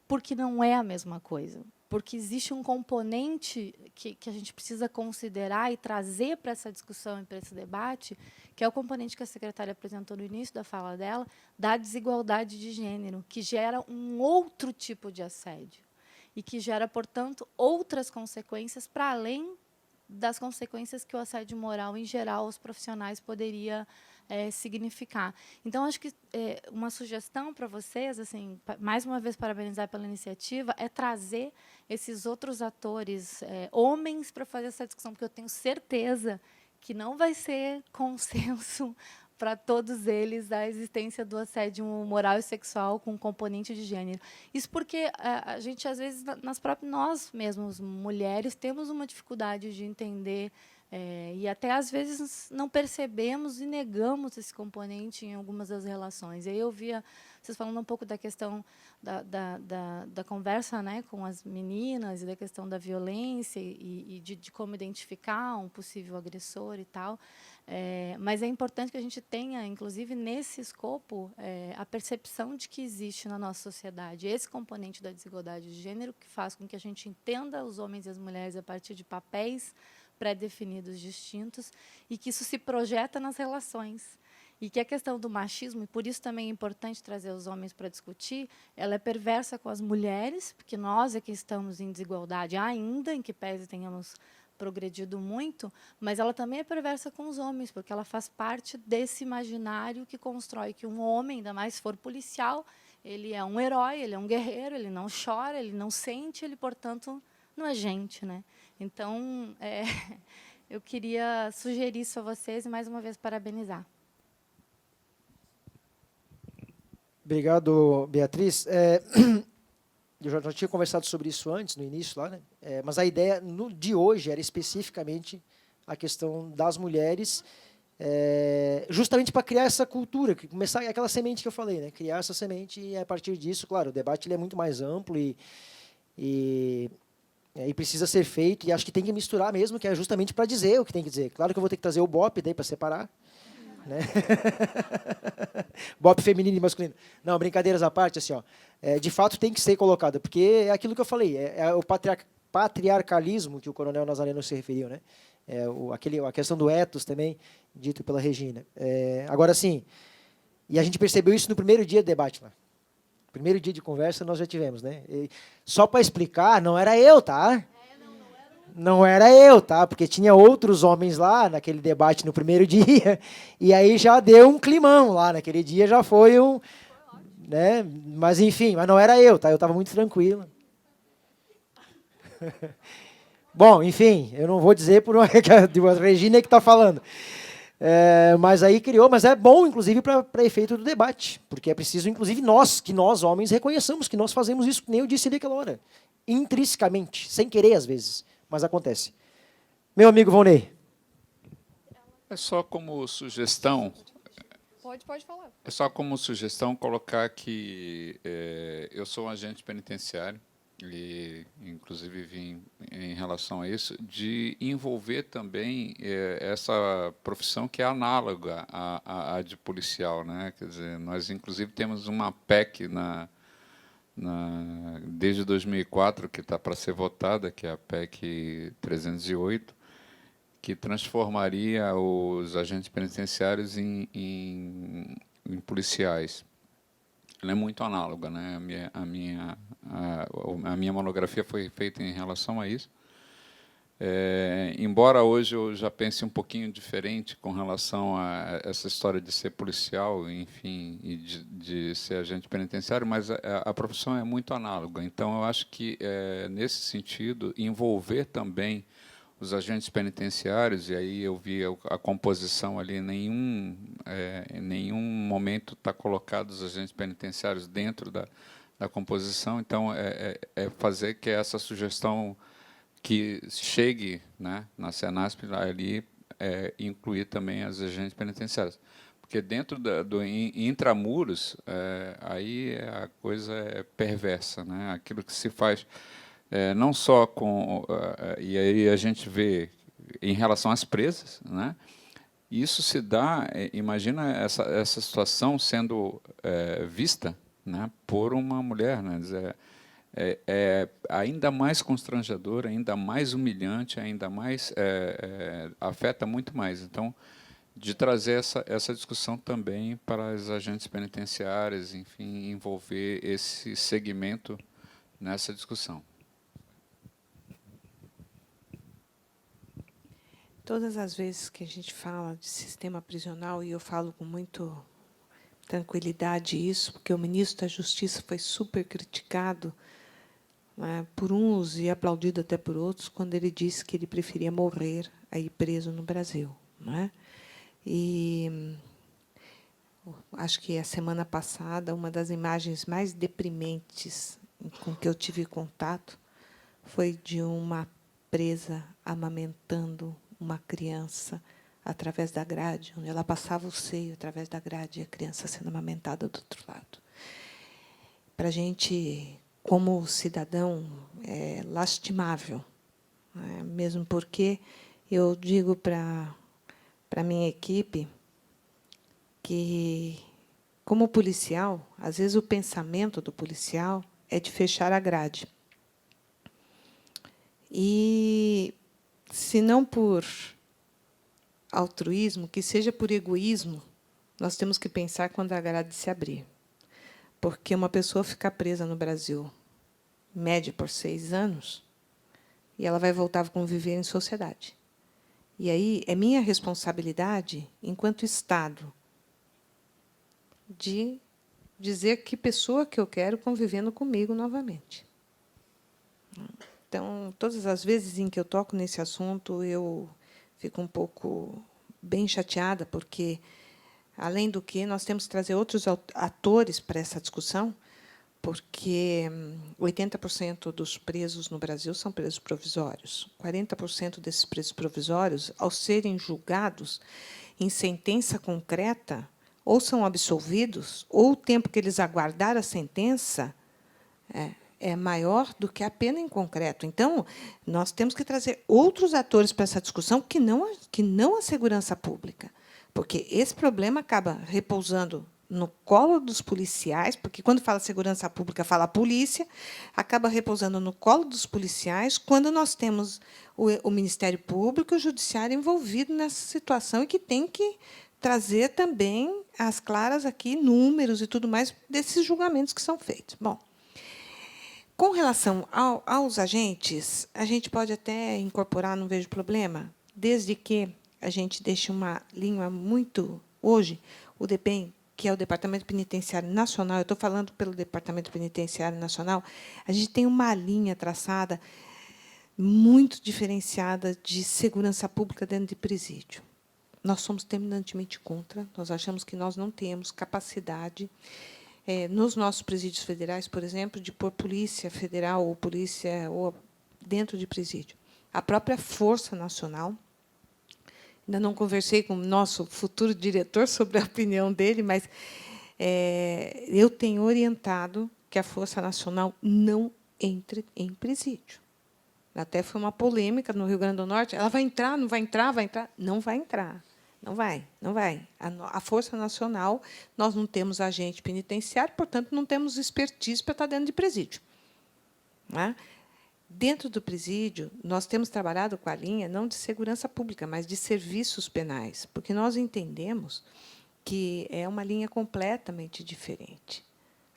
porque não é a mesma coisa. Porque existe um componente que a gente precisa considerar e trazer para essa discussão e para esse debate, que é o componente que a secretária apresentou no início da fala dela, da desigualdade de gênero, que gera um outro tipo de assédio e que gera, portanto, outras consequências para além das consequências que o assédio moral, em geral, os profissionais poderia significar. Então, acho que uma sugestão para vocês, assim, mais uma vez, parabenizar pela iniciativa, é trazer esses outros atores, homens, para fazer essa discussão, porque eu tenho certeza que não vai ser consenso para todos eles a existência do assédio moral e sexual com componente de gênero. Isso porque a gente, às vezes, nós mesmos, mulheres, temos uma dificuldade de entender e até, às vezes, não percebemos e negamos esse componente em algumas das relações. E aí eu via vocês falando um pouco da questão da conversa, né, com as meninas e da questão da violência e de como identificar um possível agressor e tal. Mas é importante que a gente tenha, inclusive, nesse escopo, a percepção de que existe na nossa sociedade esse componente da desigualdade de gênero que faz com que a gente entenda os homens e as mulheres a partir de papéis pré-definidos distintos e que isso se projeta nas relações. E que a questão do machismo, e por isso também é importante trazer os homens para discutir, ela é perversa com as mulheres, porque nós é que estamos em desigualdade ainda, em que pese tenhamos progredido muito, mas ela também é perversa com os homens, porque ela faz parte desse imaginário que constrói que um homem, ainda mais se for policial, ele é um herói, ele é um guerreiro, ele não chora, ele não sente, ele, portanto, não é gente, né? Então, eu queria sugerir isso a vocês e, mais uma vez, parabenizar. Obrigado, Beatriz. Eu já tinha conversado sobre isso antes, no início, lá, né? Mas a ideia de hoje era especificamente a questão das mulheres, justamente para criar essa cultura, começar aquela semente que eu falei, né? Criar essa semente e, a partir disso, claro, o debate ele é muito mais amplo e precisa ser feito, e acho que tem que misturar mesmo, que é justamente para dizer o que tem que dizer. Claro que eu vou ter que trazer o BOP daí para separar, né? BOP feminino e masculino. Não, brincadeiras à parte, assim, ó, de fato tem que ser colocado, porque é aquilo que eu falei, é o patriarcalismo que o coronel Nazareno se referiu, né? A questão do ethos também, dito pela Regina. Agora, sim, e a gente percebeu isso no primeiro dia do debate lá. Primeiro dia de conversa nós já tivemos, né? E só para explicar, não era eu, tá? Não era eu, tá? Porque tinha outros homens lá naquele debate no primeiro dia, e aí já deu um climão lá, naquele dia já foi um... Né? Mas, enfim, mas não era eu, tá? Eu estava muito tranquilo. Bom, enfim, eu não vou dizer por uma a Regina que está falando. Mas aí criou, mas é bom, inclusive, para efeito do debate, porque é preciso, inclusive, que nós, homens, reconheçamos que nós fazemos isso, que nem eu disse ali aquela hora, intrinsecamente, sem querer, às vezes, mas acontece. Meu amigo Volney. É só como sugestão. Pode falar. É só como sugestão colocar que eu sou um agente penitenciário e, inclusive, vim em relação a isso de envolver também essa profissão que é análoga à de policial, né? Quer dizer, nós inclusive temos uma PEC desde 2004 que está para ser votada, que é a PEC 308, que transformaria os agentes penitenciários em policiais. Ela é muito análoga, né? A minha monografia foi feita em relação a isso. Embora hoje eu já pense um pouquinho diferente com relação a essa história de ser policial, enfim, e de ser agente penitenciário, mas a profissão é muito análoga. Então, eu acho que, nesse sentido, envolver também os agentes penitenciários, e aí eu vi a composição ali, em nenhum momento está colocado os agentes penitenciários dentro da composição, então fazer que essa sugestão que chegue, né, na Senasp ali, incluir também os agentes penitenciários. Porque dentro do intramuros, aí a coisa é perversa, né? Aquilo que se faz não só com... e aí a gente vê em relação às presas, né? Isso se dá, imagina essa situação sendo vista, né, por uma mulher, né? É ainda mais constrangedor, ainda mais humilhante, ainda mais afeta muito mais. Então, de trazer essa discussão também para as agentes penitenciárias, enfim, envolver esse segmento nessa discussão. Todas as vezes que a gente fala de sistema prisional, e eu falo com muito tranquilidade isso, porque o ministro da Justiça foi super criticado, né, por uns e aplaudido até por outros, quando ele disse que ele preferia morrer a ir preso no Brasil, não é? E acho que a semana passada, uma das imagens mais deprimentes com que eu tive contato foi de uma presa amamentando uma criança através da grade, onde ela passava o seio através da grade e a criança sendo amamentada do outro lado. Para a gente, como cidadão, é lastimável, né? Mesmo porque eu digo para a minha equipe que, como policial, às vezes o pensamento do policial é de fechar a grade. E, se não por altruísmo, que seja por egoísmo, nós temos que pensar quando a grade se abrir. Porque uma pessoa ficar presa no Brasil, média por 6 anos, e ela vai voltar a conviver em sociedade. E aí é minha responsabilidade, enquanto Estado, de dizer que pessoa que eu quero convivendo comigo novamente. Então, todas as vezes em que eu toco nesse assunto, eu fico um pouco bem chateada, porque, além do que, nós temos que trazer outros atores para essa discussão, porque 80% dos presos no Brasil são presos provisórios. 40% desses presos provisórios, ao serem julgados em sentença concreta, ou são absolvidos, ou o tempo que eles aguardaram a sentença é maior do que a pena em concreto. Então, nós temos que trazer outros atores para essa discussão que não a segurança pública, porque esse problema acaba repousando no colo dos policiais, porque, quando fala segurança pública, fala polícia, acaba repousando no colo dos policiais, quando nós temos o Ministério Público e o Judiciário envolvido nessa situação e que tem que trazer também às claras aqui números e tudo mais desses julgamentos que são feitos. Bom, com relação aos agentes, a gente pode até incorporar, não vejo problema, desde que a gente deixe uma linha muito... Hoje, o DEPEN, que é o Departamento Penitenciário Nacional, eu estou falando pelo Departamento Penitenciário Nacional, a gente tem uma linha traçada muito diferenciada de segurança pública dentro de presídio. Nós somos terminantemente contra, nós achamos que nós não temos capacidade, nos nossos presídios federais, por exemplo, de pôr polícia federal ou polícia dentro de presídio. A própria Força Nacional, ainda não conversei com o nosso futuro diretor sobre a opinião dele, mas eu tenho orientado que a Força Nacional não entre em presídio. Até foi uma polêmica no Rio Grande do Norte. Ela vai entrar, não vai entrar, vai entrar? Não vai entrar. Não vai, não vai. A Força Nacional, nós não temos agente penitenciário, portanto, não temos expertise para estar dentro de presídio. Não é? Dentro do presídio, nós temos trabalhado com a linha não de segurança pública, mas de serviços penais, porque nós entendemos que é uma linha completamente diferente.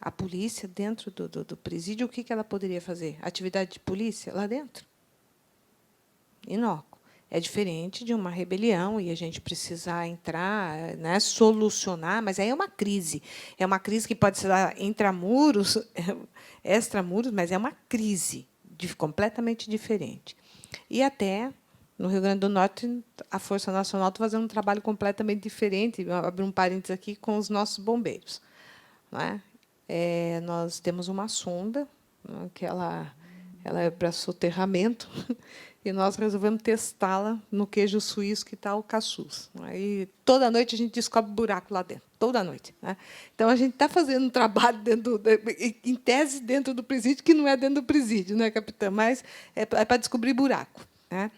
A polícia, dentro do presídio, o que ela poderia fazer? Atividade de polícia lá dentro? Inócuo. É diferente de uma rebelião e a gente precisar entrar, né, solucionar, mas aí é uma crise. É uma crise que pode ser intramuros, extramuros, mas é uma crise completamente diferente. E até no Rio Grande do Norte, a Força Nacional está fazendo um trabalho completamente diferente. Vou abrir um parênteses aqui com os nossos bombeiros. Não é? Nós temos uma sonda, né, que ela é para soterramento, e nós resolvemos testá-la no queijo suíço que está o Caçuz. Aí, toda noite, a gente descobre buraco lá dentro, toda noite. Né? Então, a gente está fazendo um trabalho, em tese, dentro do presídio, que não é dentro do presídio, né, capitã? Mas é para descobrir buraco. Né?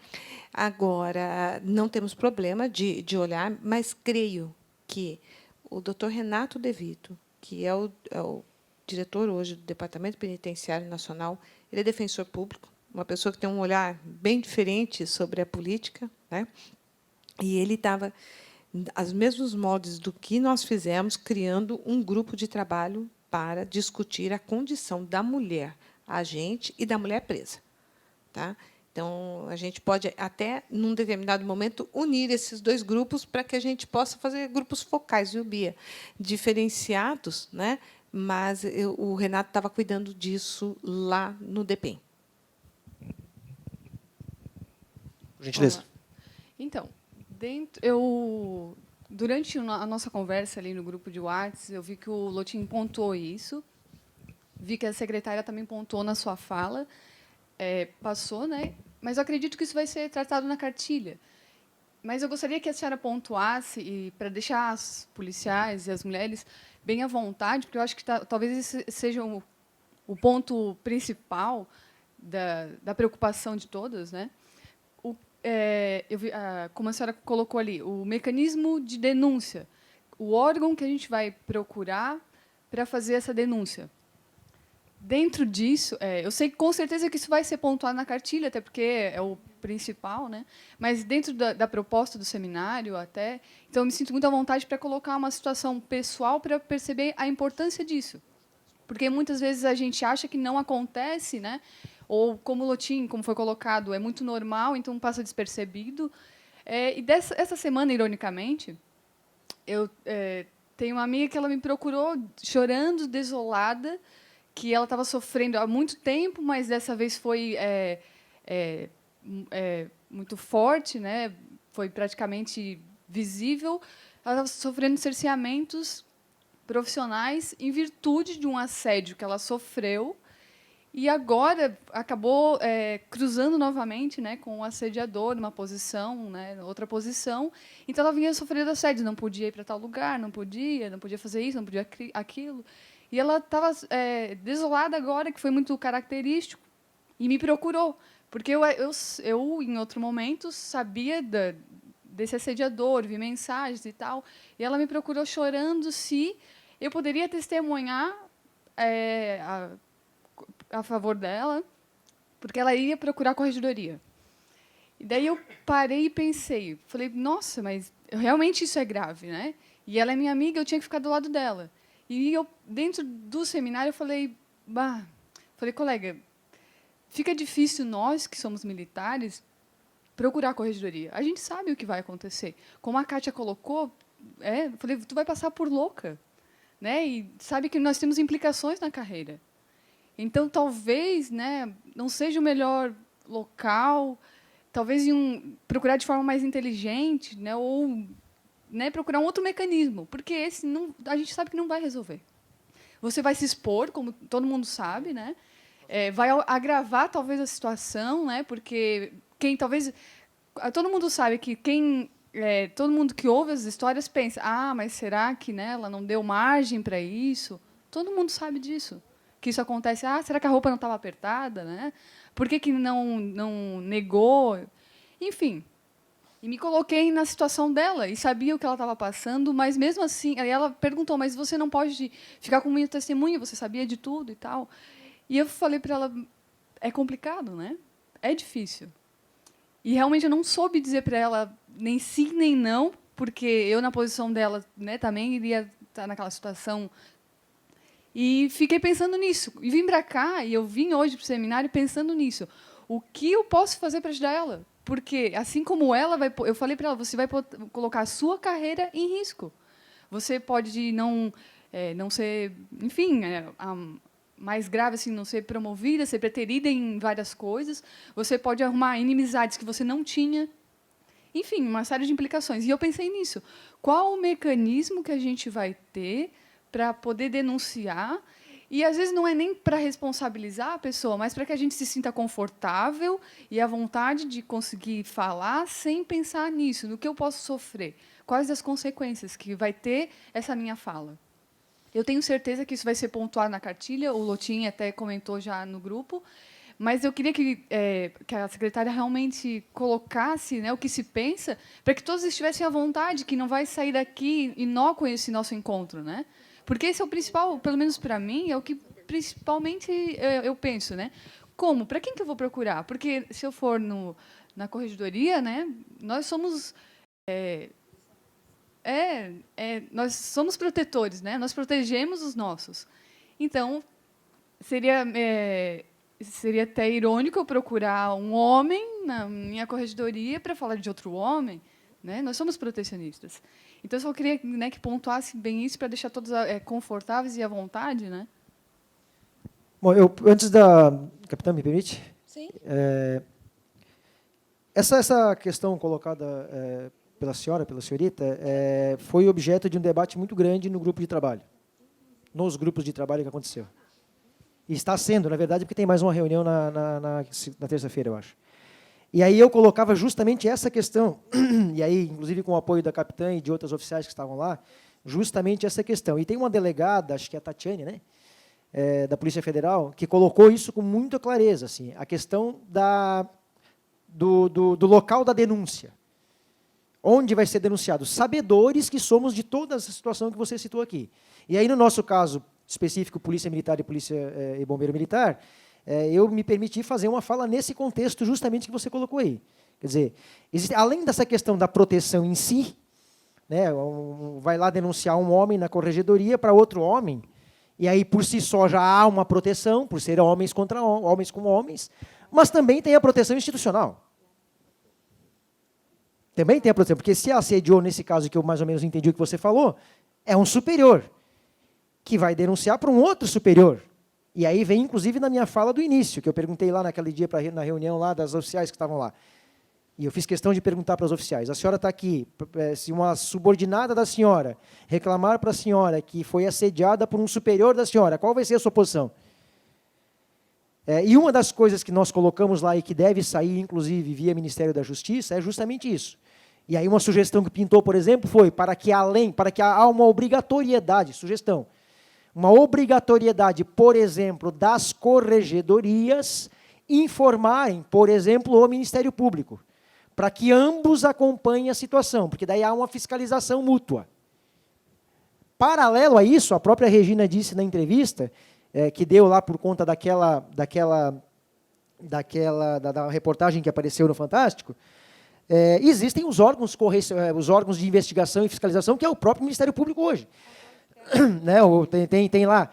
Agora, não temos problema de olhar, mas creio que o doutor Renato De Vito, que é o diretor hoje do Departamento Penitenciário Nacional, ele é defensor público, uma pessoa que tem um olhar bem diferente sobre a política, né? E ele estava, aos mesmos moldes do que nós fizemos, criando um grupo de trabalho para discutir a condição da mulher agente e da mulher presa. Tá? Então, a gente pode, até, num determinado momento, unir esses dois grupos para que a gente possa fazer grupos focais, viu, Bia? Diferenciados, né? Mas o Renato estava cuidando disso lá no DEPEN. Por gentileza. Então, durante a nossa conversa ali no grupo de WhatsApp, eu vi que o Lotin pontuou isso, vi que a secretária também pontuou na sua fala, passou, né? Mas eu acredito que isso vai ser tratado na cartilha. Mas eu gostaria que a senhora pontuasse, e para deixar as policiais e as mulheres bem à vontade, porque eu acho que talvez esse seja o ponto principal da preocupação de todas, né? Eu vi, como a senhora colocou ali, o mecanismo de denúncia, o órgão que a gente vai procurar para fazer essa denúncia. Dentro disso, eu sei com certeza que isso vai ser pontuado na cartilha, até porque é o principal, né? Mas dentro da proposta do seminário, até, então eu me sinto muito à vontade para colocar uma situação pessoal para perceber a importância disso, porque muitas vezes a gente acha que não acontece, né? Ou como o Lotin, como foi colocado, é muito normal, então passa despercebido. E essa semana, ironicamente, eu tenho uma amiga que ela me procurou chorando, desolada, que ela estava sofrendo há muito tempo, mas dessa vez foi muito forte, né? Foi praticamente visível. Ela estava sofrendo cerceamentos profissionais em virtude de um assédio que ela sofreu, e agora acabou cruzando novamente, né, com o assediador numa posição, né, outra posição. Então ela vinha sofrendo assédio, não podia ir para tal lugar, não podia fazer isso, não podia aquilo. E ela estava desolada agora, que foi muito característico, e me procurou, porque eu em outro momento sabia desse assediador, vi mensagens e tal, e ela me procurou chorando se eu poderia testemunhar a favor dela, porque ela ia procurar a corregedoria. E daí eu parei e pensei, falei, nossa, mas realmente isso é grave, né? E ela é minha amiga, eu tinha que ficar do lado dela. E eu, dentro do seminário, eu falei, colega, fica difícil nós, que somos militares, procurar a corregedoria. A gente sabe o que vai acontecer. Como a Kátia colocou, eu falei, tu vai passar por louca, né? E sabe que nós temos implicações na carreira. Então, talvez, né, não seja o melhor local, talvez procurar de forma mais inteligente, né, ou, né, procurar um outro mecanismo, porque esse a gente sabe que não vai resolver. Você vai se expor, como todo mundo sabe, né, vai agravar talvez a situação, né, porque todo mundo sabe que todo mundo que ouve as histórias pensa, mas será que, né, ela não deu margem para isso? Todo mundo sabe disso, que isso acontece. Será que a roupa não estava apertada, né? Por que não negou? Enfim, e me coloquei na situação dela e sabia o que ela estava passando, mas mesmo assim, aí ela perguntou, mas você não pode ficar com minha testemunha, você sabia de tudo e tal. E eu falei para ela, é complicado, né? É difícil. E realmente eu não soube dizer para ela nem sim nem não, porque eu, na posição dela, né, também iria estar naquela situação. E fiquei pensando nisso. E vim para cá, e eu vim hoje para o seminário pensando nisso. O que eu posso fazer para ajudar ela? Porque, assim como ela, eu falei para ela, você vai colocar a sua carreira em risco. Você pode não ser, enfim, mais grave, assim, não ser promovida, ser preterida em várias coisas. Você pode arrumar inimizades que você não tinha. Enfim, uma série de implicações. E eu pensei nisso. Qual o mecanismo que a gente vai ter para poder denunciar? E, às vezes, não é nem para responsabilizar a pessoa, mas para que a gente se sinta confortável e à vontade de conseguir falar sem pensar nisso, no que eu posso sofrer, quais as consequências que vai ter essa minha fala. Eu tenho certeza que isso vai ser pontuado na cartilha, o Lotin até comentou já no grupo, mas eu queria que a secretária realmente colocasse, né, o que se pensa, para que todos estivessem à vontade, que não vai sair daqui inócuo esse nosso encontro, né? Porque esse é o principal, pelo menos para mim, é o que principalmente eu penso, né? Como? Para quem que eu vou procurar? Porque se eu for na corregedoria, né, nós somos nós somos protetores, né? Nós protegemos os nossos. Então, seria até irônico eu procurar um homem na minha corregedoria para falar de outro homem, né? Nós somos protecionistas. Então, eu só queria, né, que pontuasse bem isso para deixar todos confortáveis e à vontade, né? Bom, antes da capitã, me permite? Sim. Essa questão colocada pela senhorita, foi objeto de um debate muito grande no grupo de trabalho, nos grupos de trabalho que aconteceu. E está sendo, na verdade, porque tem mais uma reunião na terça-feira, eu acho. E aí eu colocava justamente essa questão, e aí, inclusive com o apoio da capitã e de outras oficiais que estavam lá, justamente essa questão. E tem uma delegada, acho que é a Tatiane, né, da Polícia Federal, que colocou isso com muita clareza, assim, a questão do local da denúncia. Onde vai ser denunciado? Sabedores que somos de toda essa situação que você citou aqui. E aí, no nosso caso específico, Polícia Militar e Bombeiro Militar, eu me permiti fazer uma fala nesse contexto justamente que você colocou aí. Quer dizer, além dessa questão da proteção em si, né, vai lá denunciar um homem na corregedoria para outro homem, e aí, por si só, já há uma proteção, por ser homens contra homens com homens, mas também tem a proteção institucional. Também tem a proteção, porque se assediou, nesse caso que eu mais ou menos entendi o que você falou, é um superior, que vai denunciar para um outro superior. E aí vem, inclusive, na minha fala do início, que eu perguntei lá naquele dia, na reunião lá das oficiais que estavam lá. E eu fiz questão de perguntar para as oficiais, a senhora está aqui, se uma subordinada da senhora reclamar para a senhora que foi assediada por um superior da senhora, qual vai ser a sua posição? E uma das coisas que nós colocamos lá e que deve sair, inclusive, via Ministério da Justiça, é justamente isso. E aí uma sugestão que pintou, por exemplo, foi para que há uma obrigatoriedade, uma obrigatoriedade, por exemplo, das corregedorias informarem, por exemplo, o Ministério Público, para que ambos acompanhem a situação, porque daí há uma fiscalização mútua. Paralelo a isso, a própria Regina disse na entrevista, que deu lá por conta da reportagem que apareceu no Fantástico, existem os órgãos de investigação e fiscalização, que é o próprio Ministério Público hoje. Né, tem lá,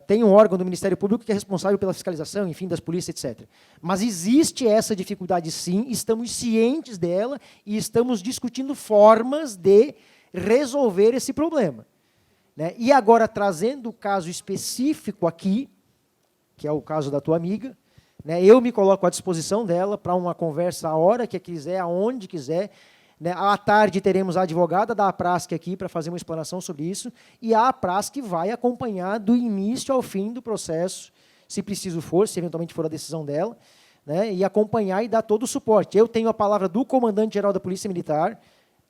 tem um órgão do Ministério Público que é responsável pela fiscalização, enfim, das polícias, etc. Mas existe essa dificuldade, sim, estamos cientes dela e estamos discutindo formas de resolver esse problema. Né? E agora, trazendo o caso específico aqui, que é o caso da tua amiga, né? Eu me coloco à disposição dela para uma conversa a hora que quiser, aonde quiser. Né? À tarde teremos a advogada da APRASC aqui para fazer uma explanação sobre isso, e a APRASC vai acompanhar do início ao fim do processo, se preciso for, se eventualmente for a decisão dela, né? E acompanhar e dar todo o suporte. Eu tenho a palavra do comandante-geral da Polícia Militar,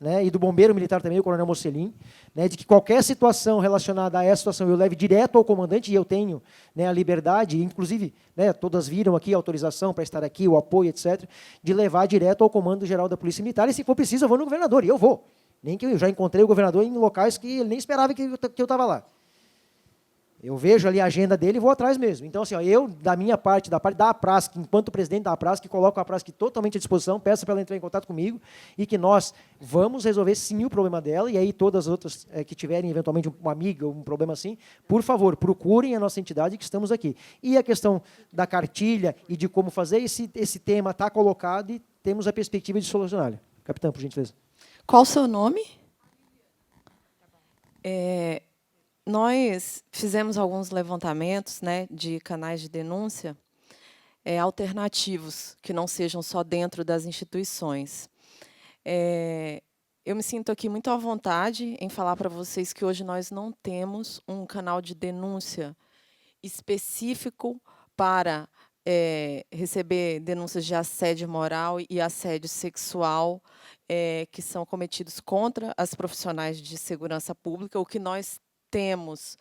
né, e do bombeiro militar também, o coronel Mocelin, né, de que qualquer situação relacionada a essa situação eu leve direto ao comandante, e eu tenho, né, a liberdade, inclusive, né, todas viram aqui a autorização para estar aqui, o apoio, etc., de levar direto ao comando-geral da Polícia Militar, e se for preciso eu vou no governador, e eu vou. Nem que eu já encontrei o governador em locais que ele nem esperava que eu estava lá. Eu vejo ali a agenda dele e vou atrás mesmo. Então, assim, ó, eu, da minha parte, da APRASC, enquanto presidente da APRASC, coloco a APRASC totalmente à disposição, peço para ela entrar em contato comigo e que nós vamos resolver, sim, o problema dela, e aí todas as outras que tiverem, eventualmente, uma amiga ou um problema assim, por favor, procurem a nossa entidade que estamos aqui. E a questão da cartilha e de como fazer, esse tema está colocado e temos a perspectiva de solucioná-lo. Capitão, por gentileza. Qual o seu nome? Nós fizemos alguns levantamentos, né, de canais de denúncia alternativos, que não sejam só dentro das instituições. Eu me sinto aqui muito à vontade em falar para vocês que hoje nós não temos um canal de denúncia específico para receber denúncias de assédio moral e assédio sexual que são cometidos contra as profissionais de segurança pública. O que nós temos,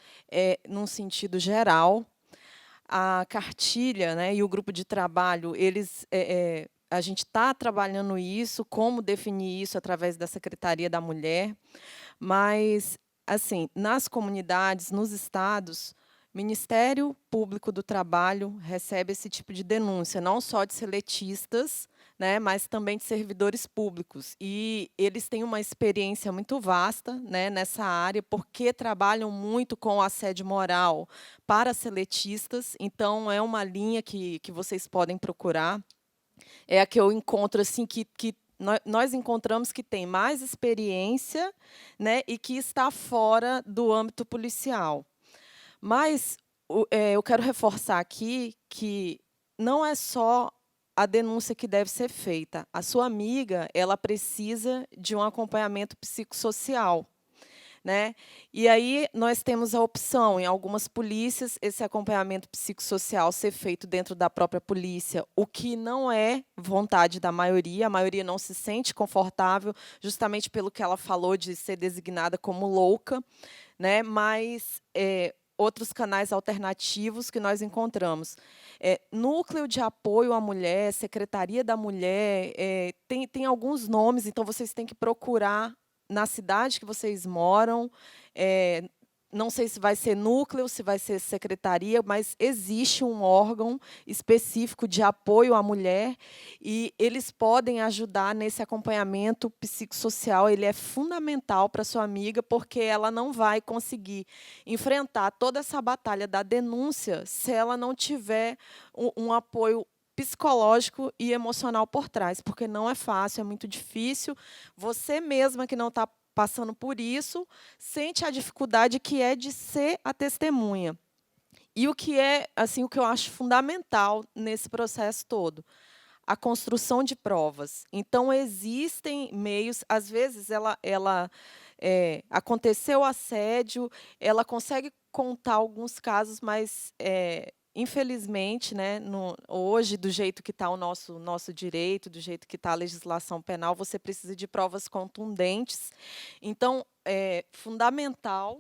num sentido geral, a cartilha, né, e o grupo de trabalho, a gente está trabalhando isso, como definir isso através da Secretaria da Mulher, mas, assim, nas comunidades, nos estados, o Ministério Público do Trabalho recebe esse tipo de denúncia, não só de seletistas, né, mas também de servidores públicos. E eles têm uma experiência muito vasta, né, nessa área, porque trabalham muito com assédio moral para seletistas. Então, é uma linha que vocês podem procurar. É a que eu encontro, assim, que nós encontramos que tem mais experiência, né, e que está fora do âmbito policial. Mas eu quero reforçar aqui que não é só a denúncia que deve ser feita. A sua amiga, ela precisa de um acompanhamento psicossocial, né? E aí nós temos a opção, em algumas polícias, esse acompanhamento psicossocial ser feito dentro da própria polícia, o que não é vontade da maioria. A maioria não se sente confortável, justamente pelo que ela falou de ser designada como louca, né? Mas outros canais alternativos que nós encontramos. Núcleo de Apoio à Mulher, Secretaria da Mulher, tem alguns nomes, então vocês têm que procurar na cidade que vocês moram. Não sei se vai ser núcleo, se vai ser secretaria, mas existe um órgão específico de apoio à mulher e eles podem ajudar nesse acompanhamento psicossocial. Ele é fundamental para sua amiga, porque ela não vai conseguir enfrentar toda essa batalha da denúncia se ela não tiver um apoio psicológico e emocional por trás, porque não é fácil, é muito difícil. Você mesma que não está passando por isso, sente a dificuldade que é de ser a testemunha. E o que é, assim, o que eu acho fundamental nesse processo todo, a construção de provas. Então, existem meios, às vezes aconteceu o assédio, ela consegue contar alguns casos, mas infelizmente, né, hoje, do jeito que está o nosso direito, do jeito que está a legislação penal, você precisa de provas contundentes. Então, é fundamental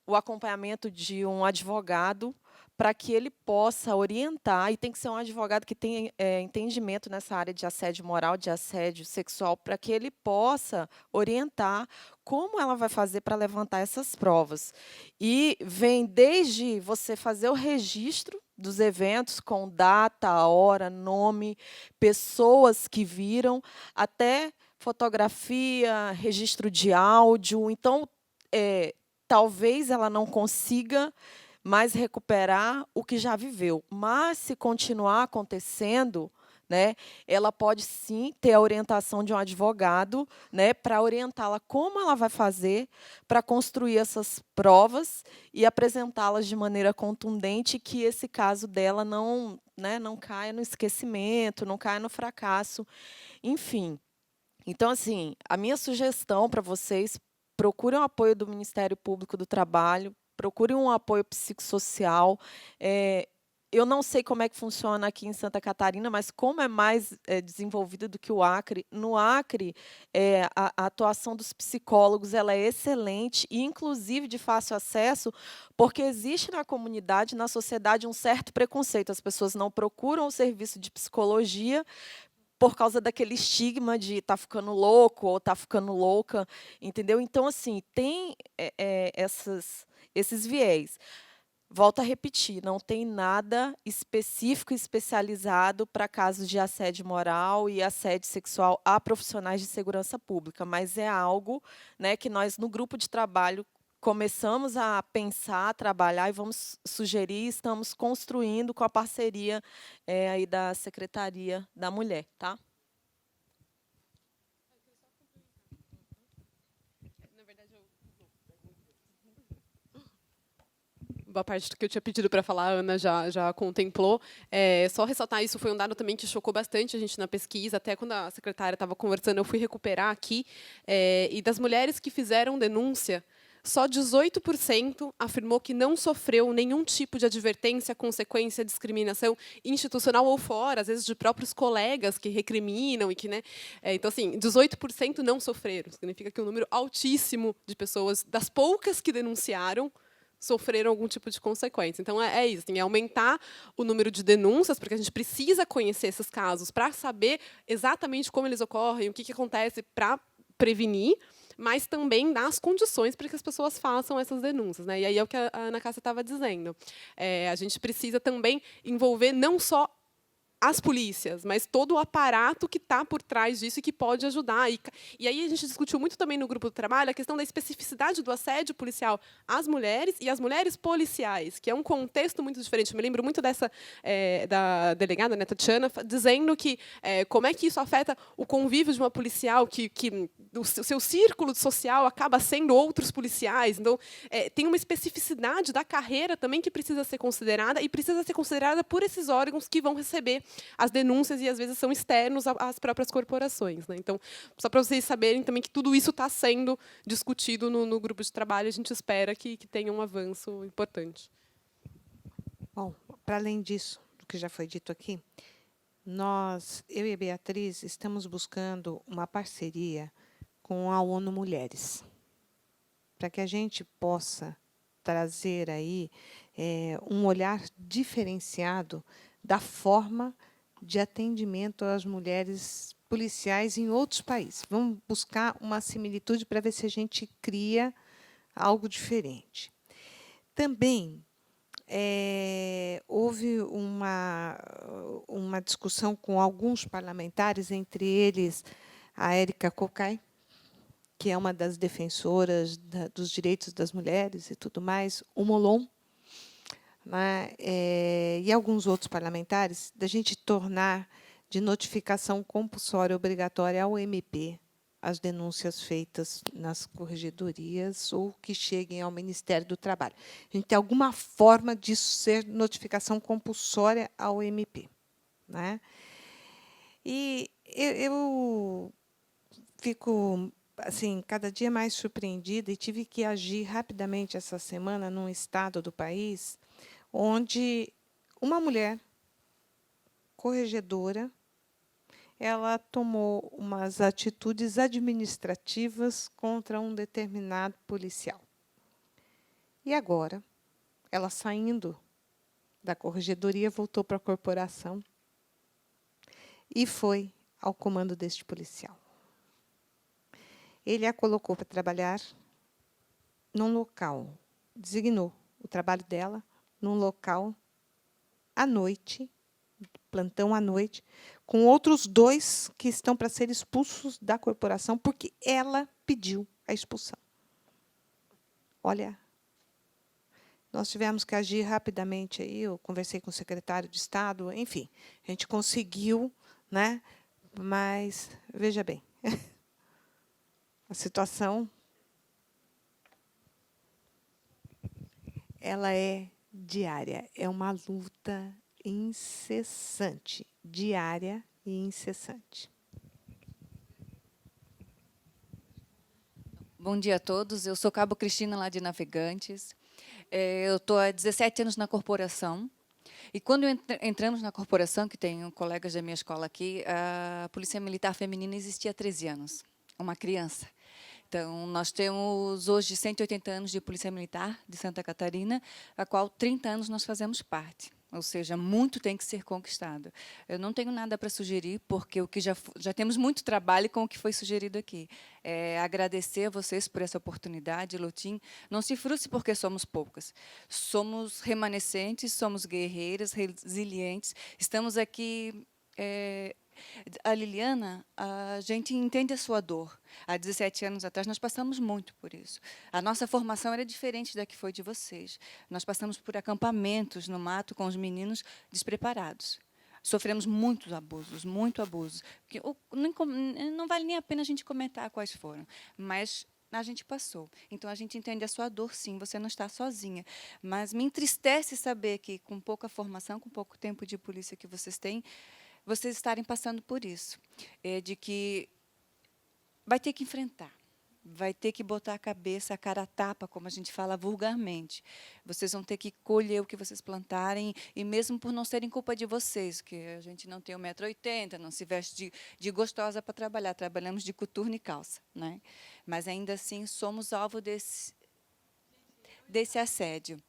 o acompanhamento de um advogado para que ele possa orientar, e tem que ser um advogado que tenha entendimento nessa área de assédio moral, de assédio sexual, para que ele possa orientar como ela vai fazer para levantar essas provas. E vem desde você fazer o registro dos eventos com data, hora, nome, pessoas que viram, até fotografia, registro de áudio. Então, talvez ela não consiga mais recuperar o que já viveu, mas se continuar acontecendo, né, ela pode sim ter a orientação de um advogado, né, para orientá-la como ela vai fazer para construir essas provas e apresentá-las de maneira contundente, que esse caso dela não né, não caia no esquecimento, não caia no fracasso, enfim. Então, assim, a minha sugestão para vocês, procurem o apoio do Ministério Público do Trabalho, procurem um apoio psicossocial. Eu não sei como é que funciona aqui em Santa Catarina, mas como é mais desenvolvida do que o Acre, no Acre, a atuação dos psicólogos ela é excelente e, inclusive, de fácil acesso, porque existe na comunidade, na sociedade, um certo preconceito. As pessoas não procuram o serviço de psicologia por causa daquele estigma de estar ficando louco ou estar ficando louca, entendeu? Então, assim, tem esses viés. Volto a repetir, não tem nada específico e especializado para casos de assédio moral e assédio sexual a profissionais de segurança pública, mas é algo, né, que nós, no grupo de trabalho, começamos a pensar, a trabalhar e vamos sugerir, estamos construindo com a parceria aí da Secretaria da Mulher, tá? Boa parte do que eu tinha pedido para falar, a Ana já contemplou. Só ressaltar, isso foi um dado também que chocou bastante a gente na pesquisa, até quando a secretária estava conversando, eu fui recuperar aqui, e das mulheres que fizeram denúncia, só 18% afirmou que não sofreu nenhum tipo de advertência, consequência, discriminação institucional ou fora, às vezes de próprios colegas que recriminam. Então, assim, 18% não sofreram. Significa que um número altíssimo de pessoas, das poucas que denunciaram, sofreram algum tipo de consequência. Então, é isso, assim, é aumentar o número de denúncias, porque a gente precisa conhecer esses casos para saber exatamente como eles ocorrem, o que acontece para prevenir, mas também dar as condições para que as pessoas façam essas denúncias, né? E aí é o que a Ana Cássia estava dizendo. A gente precisa também envolver não só as polícias, mas todo o aparato que está por trás disso e que pode ajudar. E aí a gente discutiu muito também no grupo do trabalho a questão da especificidade do assédio policial às mulheres e às mulheres policiais, que é um contexto muito diferente. Eu me lembro muito dessa da delegada, né, Tatiana, dizendo que como é que isso afeta o convívio de uma policial, que o seu círculo social acaba sendo outros policiais. Então, tem uma especificidade da carreira também que precisa ser considerada e precisa ser considerada por esses órgãos que vão receber as denúncias e, às vezes, são externos às próprias corporações, né? Então, só para vocês saberem também que tudo isso está sendo discutido no grupo de trabalho, a gente espera que tenha um avanço importante. Bom, para além disso, do que já foi dito aqui, eu e a Beatriz, estamos buscando uma parceria com a ONU Mulheres, para que a gente possa trazer aí um olhar diferenciado da forma de atendimento às mulheres policiais em outros países. Vamos buscar uma similitude para ver se a gente cria algo diferente. Também houve uma discussão com alguns parlamentares, entre eles a Érica Cocai, que é uma das defensoras dos direitos das mulheres e tudo mais, o Molon, né, e alguns outros parlamentares, da gente tornar de notificação compulsória obrigatória ao MP as denúncias feitas nas corregedorias ou que cheguem ao Ministério do Trabalho. A gente tem alguma forma disso ser notificação compulsória ao MP, né? E eu fico assim, cada dia mais surpreendida e tive que agir rapidamente essa semana num estado do país onde uma mulher corregedora ela tomou umas atitudes administrativas contra um determinado policial. E agora, ela saindo da corregedoria, voltou para a corporação e foi ao comando deste policial. Ele a colocou para trabalhar num local, designou o trabalho dela num local à noite, plantão à noite, com outros 2 que estão para ser expulsos da corporação, porque ela pediu a expulsão. Olha, nós tivemos que agir rapidamente. Aí eu conversei com o secretário de Estado, enfim, a gente conseguiu, né? Mas, veja bem, a situação ela é diária, é uma luta incessante, diária e incessante. Bom dia a todos. Eu sou Cabo Cristina, lá de Navegantes. Eu estou há 17 anos na corporação. E quando entramos na corporação, que tenho colegas da minha escola aqui, a Polícia Militar Feminina existia há 13 anos, uma criança. Então, nós temos hoje 180 anos de Polícia Militar de Santa Catarina, a qual 30 anos nós fazemos parte. Ou seja, muito tem que ser conquistado. Eu não tenho nada para sugerir, porque o que já temos muito trabalho com o que foi sugerido aqui. Agradecer a vocês por essa oportunidade, Lotim. Não se frustre porque somos poucas. Somos remanescentes, somos guerreiras, resilientes. Estamos aqui... A Liliana, a gente entende a sua dor. Há 17 anos atrás, nós passamos muito por isso. A nossa formação era diferente da que foi de vocês. Nós passamos por acampamentos no mato com os meninos despreparados. Sofremos muitos abusos, muito abuso. Não vale nem a pena a gente comentar quais foram, mas a gente passou. Então, a gente entende a sua dor, sim, você não está sozinha. Mas me entristece saber que, com pouca formação, com pouco tempo de polícia que vocês têm, vocês estarem passando por isso, de que vai ter que enfrentar, vai ter que botar a cabeça, a cara a tapa, como a gente fala vulgarmente. Vocês vão ter que colher o que vocês plantarem, e mesmo por não serem culpa de vocês, que a gente não tem 1,80 m, não se veste de gostosa para trabalhar, trabalhamos de coturno e calça, né? Mas, ainda assim, somos alvo desse assédio.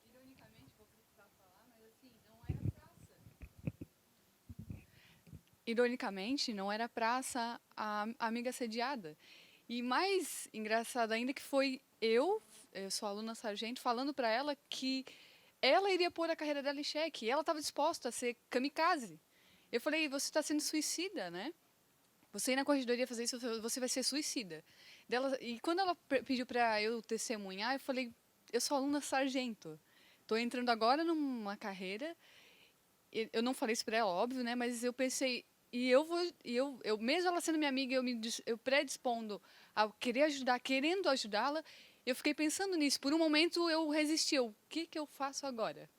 Ironicamente, não era praça a amiga assediada. E mais engraçado ainda que foi eu sou aluna sargento, falando para ela que ela iria pôr a carreira dela em xeque. E ela estava disposta a ser kamikaze. Eu falei, você está sendo suicida, né? Você ir na corregedoria fazer isso, você vai ser suicida. E quando ela pediu para eu testemunhar, eu falei, eu sou aluna sargento. Estou entrando agora numa carreira. Eu não falei isso para ela, óbvio, né? Mas eu pensei, eu mesmo ela sendo minha amiga, eu predispondo a querer ajudar, querendo ajudá-la, eu fiquei pensando nisso. Por um momento eu resisti. O que eu faço agora?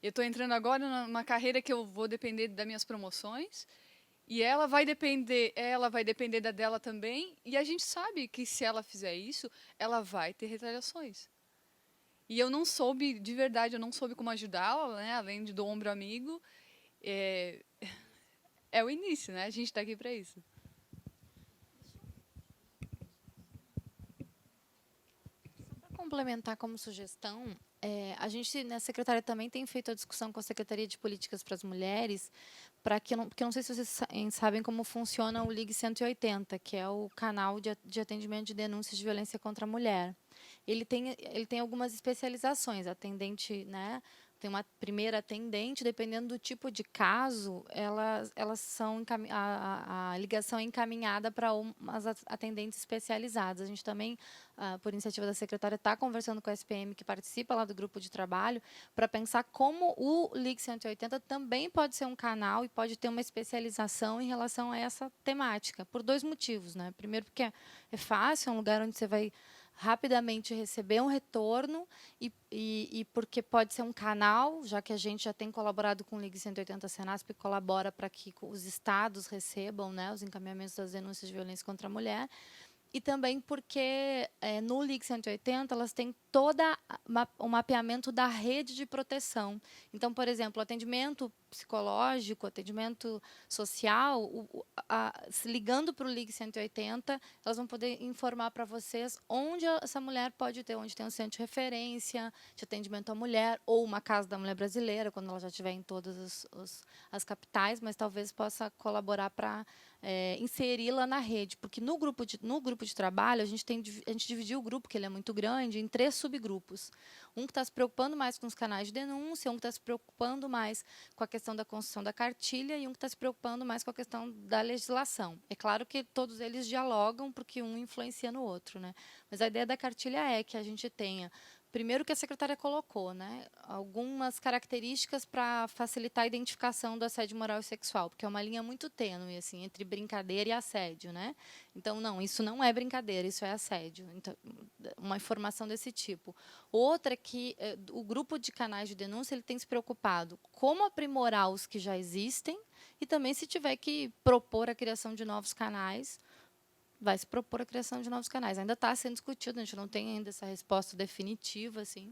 Eu estou entrando agora numa carreira que eu vou depender das minhas promoções, e ela vai depender da dela também, e a gente sabe que se ela fizer isso, ela vai ter retaliações. E eu não soube, de verdade, eu não soube como ajudá-la, né? Além do ombro amigo. É o início, né? A gente está aqui para isso. Só para complementar como sugestão, a gente, na Secretaria, também tem feito a discussão com a Secretaria de Políticas para as Mulheres, porque eu não sei se vocês sabem como funciona o Ligue 180, que é o canal de atendimento de denúncias de violência contra a mulher. Ele tem algumas especializações, atendente, né? Tem uma primeira atendente, dependendo do tipo de caso, elas são a ligação é encaminhada para umas atendentes especializadas. A gente também, por iniciativa da secretária, está conversando com a SPM, que participa lá do grupo de trabalho, para pensar como o Ligue 180 também pode ser um canal e pode ter uma especialização em relação a essa temática, por 2 motivos, né? Primeiro, porque é fácil, é um lugar onde você vai rapidamente receber um retorno e porque pode ser um canal, já que a gente já tem colaborado com o Ligue 180 Senasp, que colabora para que os estados recebam, né, os encaminhamentos das denúncias de violência contra a mulher. E também porque no Ligue 180 elas têm todo o mapeamento da rede de proteção. Então, por exemplo, atendimento psicológico, atendimento social, ligando para o Ligue 180, elas vão poder informar para vocês onde essa mulher pode ter, onde tem um centro de referência, de atendimento à mulher, ou uma casa da mulher brasileira, quando ela já estiver em todas as capitais, mas talvez possa colaborar para inseri-la na rede, porque no grupo de trabalho a gente dividiu o grupo, que ele é muito grande, em 3 subgrupos. Um que está se preocupando mais com os canais de denúncia, um que está se preocupando mais com a questão da construção da cartilha e um que está se preocupando mais com a questão da legislação. É claro que todos eles dialogam, porque um influencia no outro, né? Mas a ideia da cartilha é que a gente tenha primeiro que a secretária colocou, né, algumas características para facilitar a identificação do assédio moral e sexual, porque é uma linha muito tênue assim, entre brincadeira e assédio, né? Então, não, isso não é brincadeira, isso é assédio. Então, uma informação desse tipo. Outra é que o grupo de canais de denúncia ele tem se preocupado como aprimorar os que já existem e também, se tiver que propor a criação de novos canais, vai se propor a criação de novos canais. Ainda está sendo discutido, a gente não tem ainda essa resposta definitiva, assim,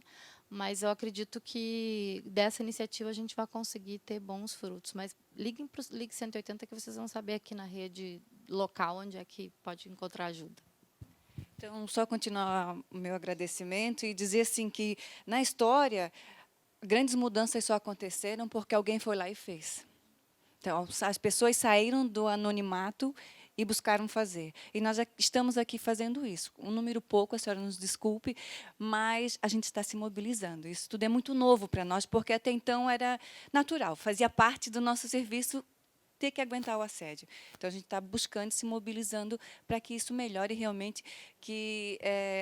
mas eu acredito que dessa iniciativa a gente vai conseguir ter bons frutos. Mas liguem para o Ligue 180 que vocês vão saber aqui na rede local onde é que pode encontrar ajuda. Então, só continuar o meu agradecimento e dizer assim que, na história, grandes mudanças só aconteceram porque alguém foi lá e fez. Então, as pessoas saíram do anonimato e buscaram fazer. E nós estamos aqui fazendo isso. Um número pouco, a senhora nos desculpe, mas a gente está se mobilizando. Isso tudo é muito novo para nós, porque até então era natural, fazia parte do nosso serviço ter que aguentar o assédio. Então, a gente está buscando, se mobilizando para que isso melhore realmente, que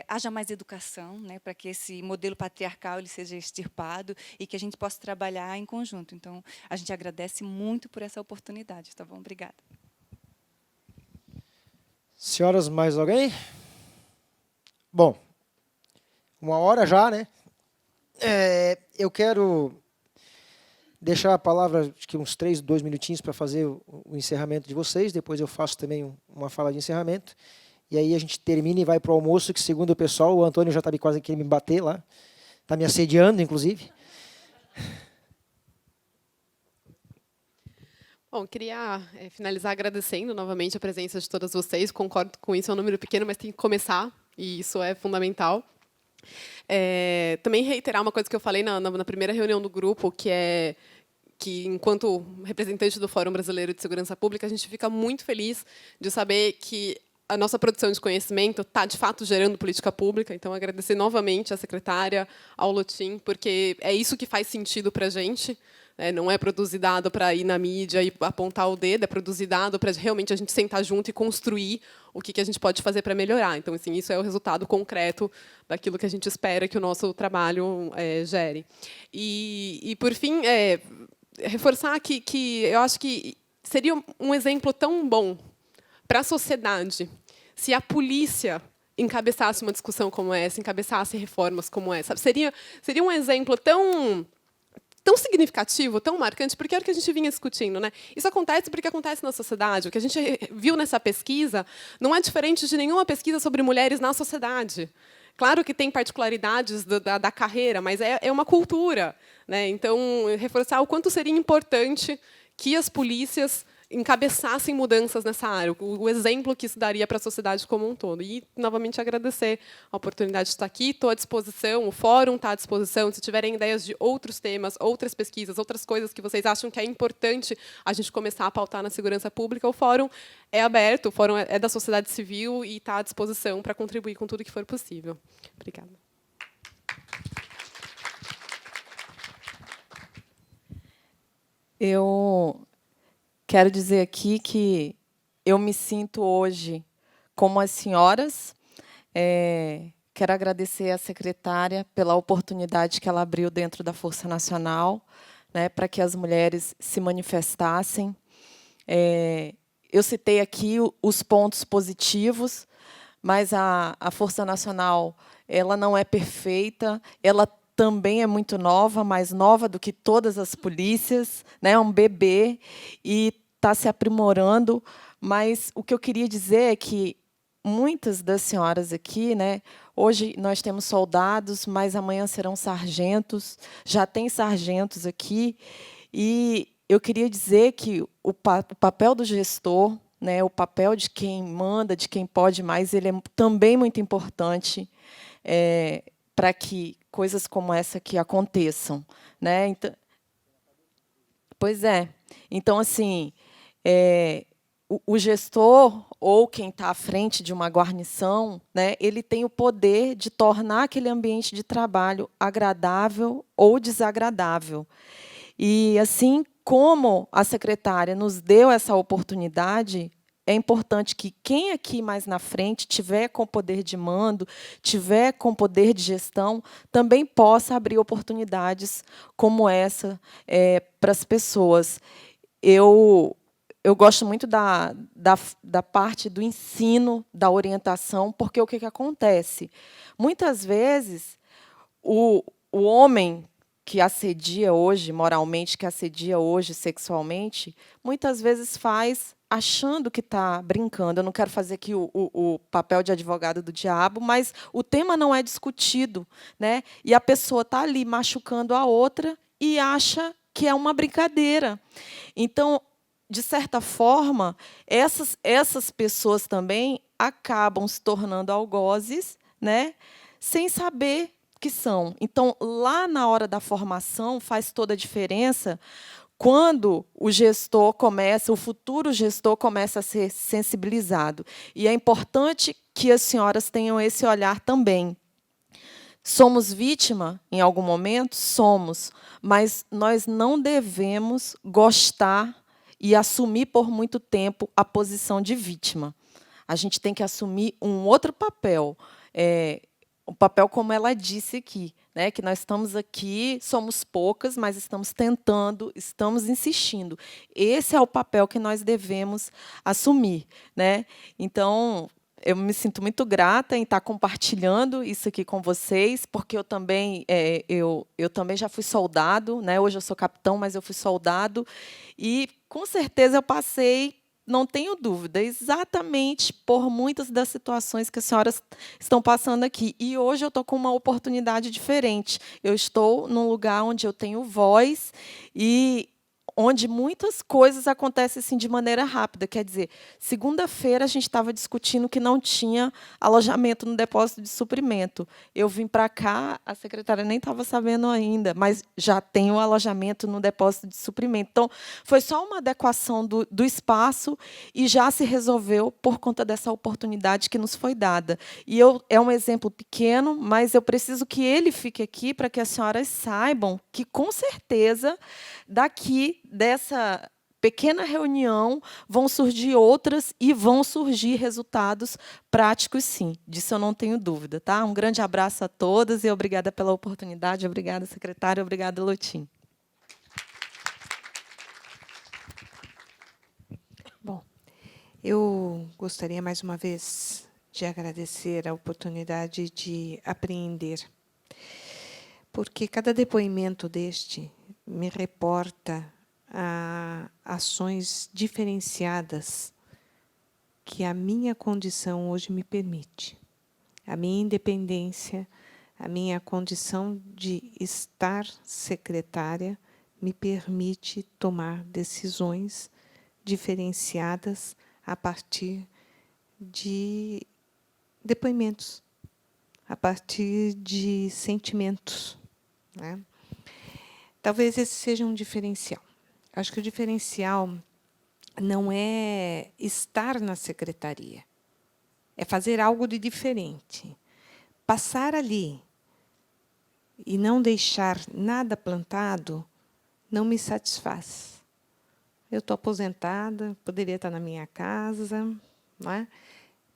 haja mais educação, né, para que esse modelo patriarcal ele seja extirpado e que a gente possa trabalhar em conjunto. Então, a gente agradece muito por essa oportunidade. Tá bom? Obrigada. Senhoras, mais alguém? Bom, 1h já, né? Eu quero deixar a palavra, acho que uns 2 minutinhos para fazer o encerramento de vocês. Depois eu faço também uma fala de encerramento. E aí a gente termina e vai para o almoço, que, segundo o pessoal, o Antônio já está quase querendo me bater lá. Está me assediando, inclusive. Bom, queria finalizar agradecendo novamente a presença de todas vocês. Concordo com isso, é um número pequeno, mas tem que começar, e isso é fundamental. Também reiterar uma coisa que eu falei na primeira reunião do grupo, que é que, enquanto representante do Fórum Brasileiro de Segurança Pública, a gente fica muito feliz de saber que a nossa produção de conhecimento está, de fato, gerando política pública. Então, agradecer novamente à secretária, ao Lotim, porque é isso que faz sentido para a gente. Não é produzir dado para ir na mídia e apontar o dedo, é produzir dado para realmente a gente sentar junto e construir o que a gente pode fazer para melhorar. Então, assim, isso é o resultado concreto daquilo que a gente espera que o nosso trabalho gere. E por fim, reforçar que eu acho que seria um exemplo tão bom para a sociedade se a polícia encabeçasse uma discussão como essa, encabeçasse reformas como essa. Seria um exemplo tão significativo, tão marcante, porque era o que a gente vinha discutindo, né? Isso acontece porque acontece na sociedade. O que a gente viu nessa pesquisa não é diferente de nenhuma pesquisa sobre mulheres na sociedade. Claro que tem particularidades da carreira, mas é uma cultura, né? Então, reforçar o quanto seria importante que as polícias encabeçassem mudanças nessa área, o exemplo que isso daria para a sociedade como um todo. E, novamente, agradecer a oportunidade de estar aqui. Estou à disposição, o fórum está à disposição. Se tiverem ideias de outros temas, outras pesquisas, outras coisas que vocês acham que é importante a gente começar a pautar na segurança pública, o fórum é aberto, o fórum é da sociedade civil e está à disposição para contribuir com tudo que for possível. Obrigada. Eu quero dizer aqui que eu me sinto hoje como as senhoras. Quero agradecer à secretária pela oportunidade que ela abriu dentro da Força Nacional, né, para que as mulheres se manifestassem. Eu citei aqui os pontos positivos, mas a Força Nacional ela não é perfeita, ela também é muito nova, mais nova do que todas as polícias, né? É um bebê e está se aprimorando. Mas o que eu queria dizer é que muitas das senhoras aqui, né? Hoje nós temos soldados, mas amanhã serão sargentos. Já tem sargentos aqui e eu queria dizer que o papel do gestor, né? O papel de quem manda, de quem pode mais, ele é também muito importante para que coisas como essa aqui aconteçam, né? Então, pois é. Então, assim, o gestor ou quem está à frente de uma guarnição, né, ele tem o poder de tornar aquele ambiente de trabalho agradável ou desagradável. E, assim como a secretária nos deu essa oportunidade, é importante que quem aqui mais na frente tiver com poder de mando, tiver com poder de gestão, também possa abrir oportunidades como essa para as pessoas. Eu gosto muito da parte do ensino, da orientação, porque o que acontece? Muitas vezes, o homem que assedia hoje, moralmente, que assedia hoje sexualmente, muitas vezes faz achando que está brincando. Eu não quero fazer aqui o papel de advogado do diabo, mas o tema não é discutido, né? E a pessoa está ali machucando a outra e acha que é uma brincadeira. Então, de certa forma, essas pessoas também acabam se tornando algozes, né? Sem saber que são. Então, lá na hora da formação, faz toda a diferença quando o gestor começa, o futuro gestor começa a ser sensibilizado. E é importante que as senhoras tenham esse olhar também. Somos vítima em algum momento? Somos, mas nós não devemos gostar e assumir por muito tempo a posição de vítima. A gente tem que assumir um outro papel, um papel como ela disse aqui, né, que nós estamos aqui, somos poucas, mas estamos tentando, estamos insistindo. Esse é o papel que nós devemos assumir, né? Então, eu me sinto muito grata em estar compartilhando isso aqui com vocês, porque eu também já fui soldado, né? Hoje eu sou capitão, mas eu fui soldado, e com certeza eu passei, não tenho dúvida, exatamente por muitas das situações que as senhoras estão passando aqui. E hoje eu estou com uma oportunidade diferente. Eu estou num lugar onde eu tenho voz e onde muitas coisas acontecem assim, de maneira rápida. Quer dizer, segunda-feira a gente estava discutindo que não tinha alojamento no depósito de suprimento. Eu vim para cá, a secretária nem estava sabendo ainda, mas já tem o alojamento no depósito de suprimento. Então, foi só uma adequação do espaço e já se resolveu por conta dessa oportunidade que nos foi dada. E é um exemplo pequeno, mas eu preciso que ele fique aqui para que as senhoras saibam que, com certeza, daqui dessa pequena reunião vão surgir outras e vão surgir resultados práticos, sim. Disso eu não tenho dúvida. Tá? Um grande abraço a todas e obrigada pela oportunidade. Obrigada, secretária. Obrigada, Lotim. Bom, eu gostaria, mais uma vez, de agradecer a oportunidade de apreender, porque cada depoimento deste me reporta a ações diferenciadas que a minha condição hoje me permite. A minha independência, a minha condição de estar secretária me permite tomar decisões diferenciadas a partir de depoimentos, a partir de sentimentos, né? Talvez esse seja um diferencial. Acho que o diferencial não é estar na secretaria, é fazer algo de diferente. Passar ali e não deixar nada plantado não me satisfaz. Eu estou aposentada, poderia estar na minha casa, não é?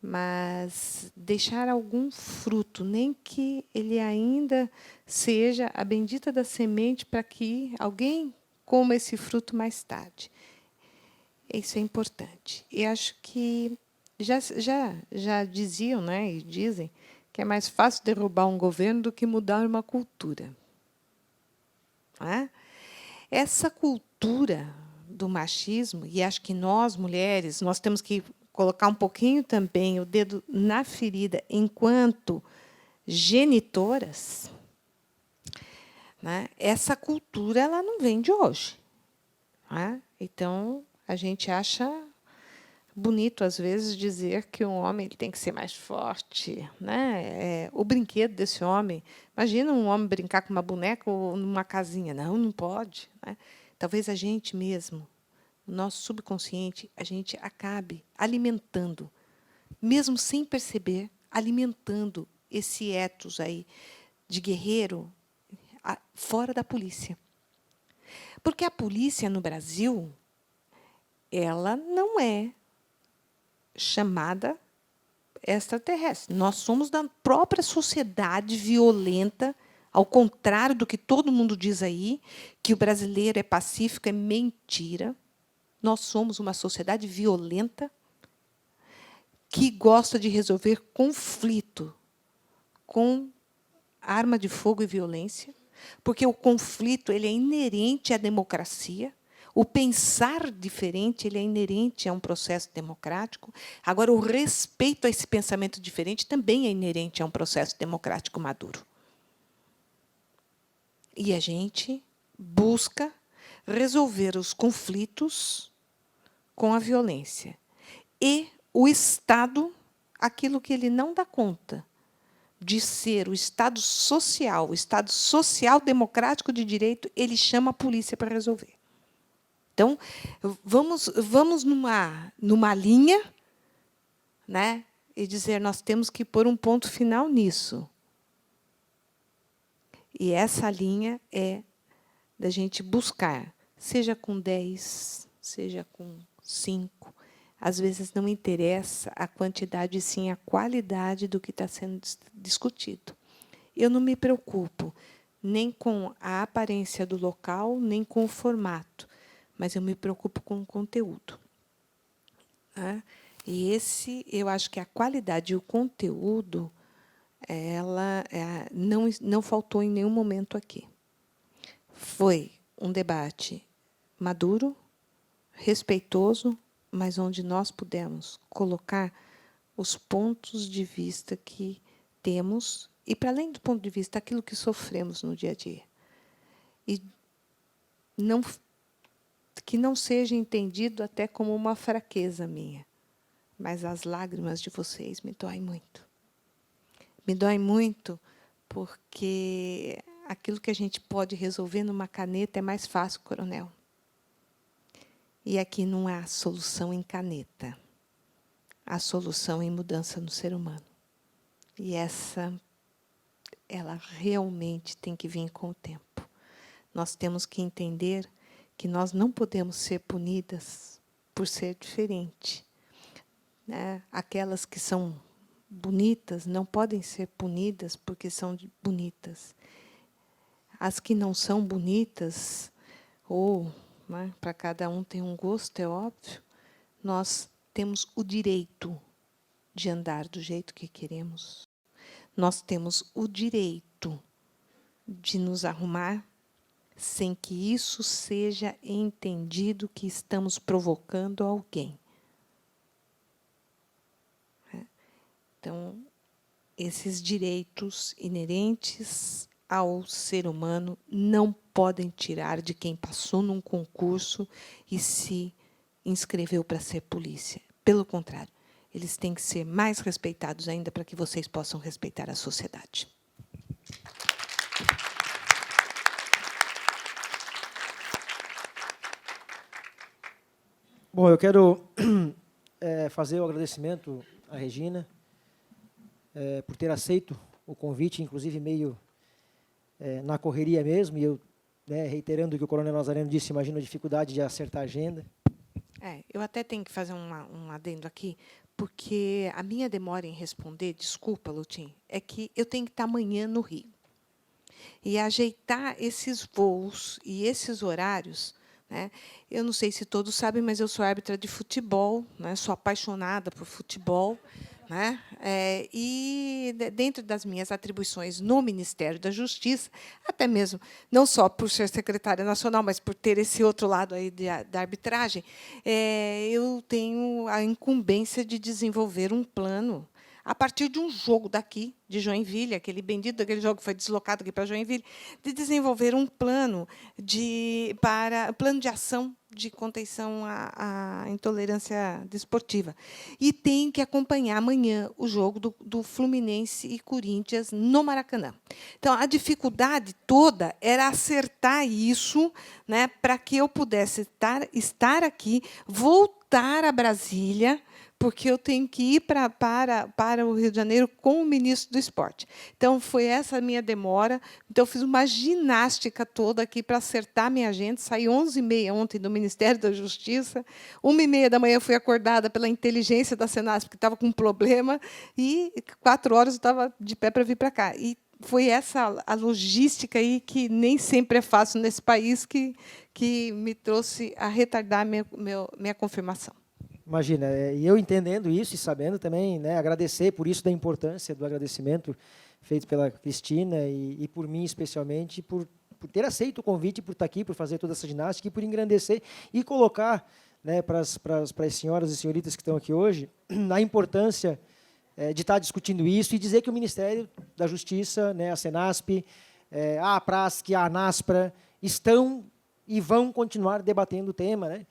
Mas deixar algum fruto, nem que ele ainda seja a bendita da semente para que alguém coma esse fruto mais tarde. Isso é importante. E acho que já diziam, né, e dizem, que é mais fácil derrubar um governo do que mudar uma cultura. Não é? Essa cultura do machismo, e acho que nós, mulheres, nós temos que colocar um pouquinho também o dedo na ferida enquanto genitoras, né? Essa cultura ela não vem de hoje. Né? Então, a gente acha bonito, às vezes, dizer que um homem ele tem que ser mais forte. Né? O brinquedo desse homem. Imagina um homem brincar com uma boneca ou numa casinha. Não, não pode. Né? Talvez a gente mesmo, o nosso subconsciente, a gente acabe alimentando, mesmo sem perceber, alimentando esse ethos aí de guerreiro fora da polícia. Porque a polícia no Brasil, ela não é chamada extraterrestre. Nós somos da própria sociedade violenta, ao contrário do que todo mundo diz aí, que o brasileiro é pacífico, é mentira. Nós somos uma sociedade violenta que gosta de resolver conflito com arma de fogo e violência, porque o conflito ele é inerente à democracia. O pensar diferente ele é inerente a um processo democrático. Agora, o respeito a esse pensamento diferente também é inerente a um processo democrático maduro. E a gente busca resolver os conflitos com a violência. E o Estado, aquilo que ele não dá conta de ser o Estado social democrático de direito, ele chama a polícia para resolver. Então, vamos numa linha, né, e dizer, nós temos que pôr um ponto final nisso. E essa linha é da gente buscar, seja com 10, seja com 5. Às vezes não interessa a quantidade, sim a qualidade do que está sendo discutido. Eu não me preocupo nem com a aparência do local, nem com o formato, mas eu me preocupo com o conteúdo. E eu acho que a qualidade e o conteúdo, ela não faltou em nenhum momento aqui. Foi um debate maduro, respeitoso, mas onde nós pudemos colocar os pontos de vista que temos, e, para além do ponto de vista, aquilo que sofremos no dia a dia. E que não seja entendido até como uma fraqueza minha, mas as lágrimas de vocês me doem muito. Me dói muito porque aquilo que a gente pode resolver numa caneta é mais fácil, coronel. E aqui não há solução em caneta. Há solução em mudança no ser humano. E ela realmente tem que vir com o tempo. Nós temos que entender que nós não podemos ser punidas por ser diferente. Né? Aquelas que são bonitas não podem ser punidas porque são bonitas. As que não são bonitas, ou, né, para cada um tem um gosto, é óbvio, nós temos o direito de andar do jeito que queremos. Nós temos o direito de nos arrumar sem que isso seja entendido que estamos provocando alguém. Então, esses direitos inerentes ao ser humano não podem tirar de quem passou num concurso e se inscreveu para ser polícia. Pelo contrário, eles têm que ser mais respeitados ainda para que vocês possam respeitar a sociedade. Bom, eu quero fazer o agradecimento à Regina por ter aceito o convite, inclusive meio na correria mesmo, e eu, reiterando o que o coronel Nazareno disse, imagino a dificuldade de acertar a agenda. Eu até tenho que fazer um adendo aqui, porque a minha demora em responder, desculpa, Lutim, é que eu tenho que estar amanhã no Rio. E ajeitar esses voos e esses horários, né? Eu não sei se todos sabem, mas eu sou árbitra de futebol, né? Sou apaixonada por futebol. Né? E, dentro das minhas atribuições no Ministério da Justiça, até mesmo, não só por ser secretária nacional, mas por ter esse outro lado aí da arbitragem, eu tenho a incumbência de desenvolver um plano a partir de um jogo daqui, de Joinville, aquele bendito daquele jogo que foi deslocado aqui para Joinville, de desenvolver um plano plano de ação de contenção à intolerância desportiva. E tem que acompanhar amanhã o jogo do Fluminense e Corinthians no Maracanã. Então, a dificuldade toda era acertar isso, né, para que eu pudesse estar aqui, voltar a Brasília, porque eu tenho que ir para o Rio de Janeiro com o ministro do Esporte. Então, foi essa a minha demora. Então, eu fiz uma ginástica toda aqui para acertar minha agenda. Saí 11h30 ontem do Ministério da Justiça. 1h30 da manhã fui acordada pela inteligência da Senasp, que estava com um problema, e 4 horas eu estava de pé para vir para cá. E foi essa a logística aí, que nem sempre é fácil nesse país, que me trouxe a retardar minha confirmação. Imagina, e eu entendendo isso e sabendo também, né, agradecer por isso, da importância do agradecimento feito pela Cristina e por mim especialmente, por ter aceito o convite, por estar aqui, por fazer toda essa ginástica e por engrandecer e colocar, né, para as senhoras e senhoritas que estão aqui hoje, a importância de estar discutindo isso e dizer que o Ministério da Justiça, né, a Senasp, a APRASC, a ANASPRA, estão e vão continuar debatendo o tema, né,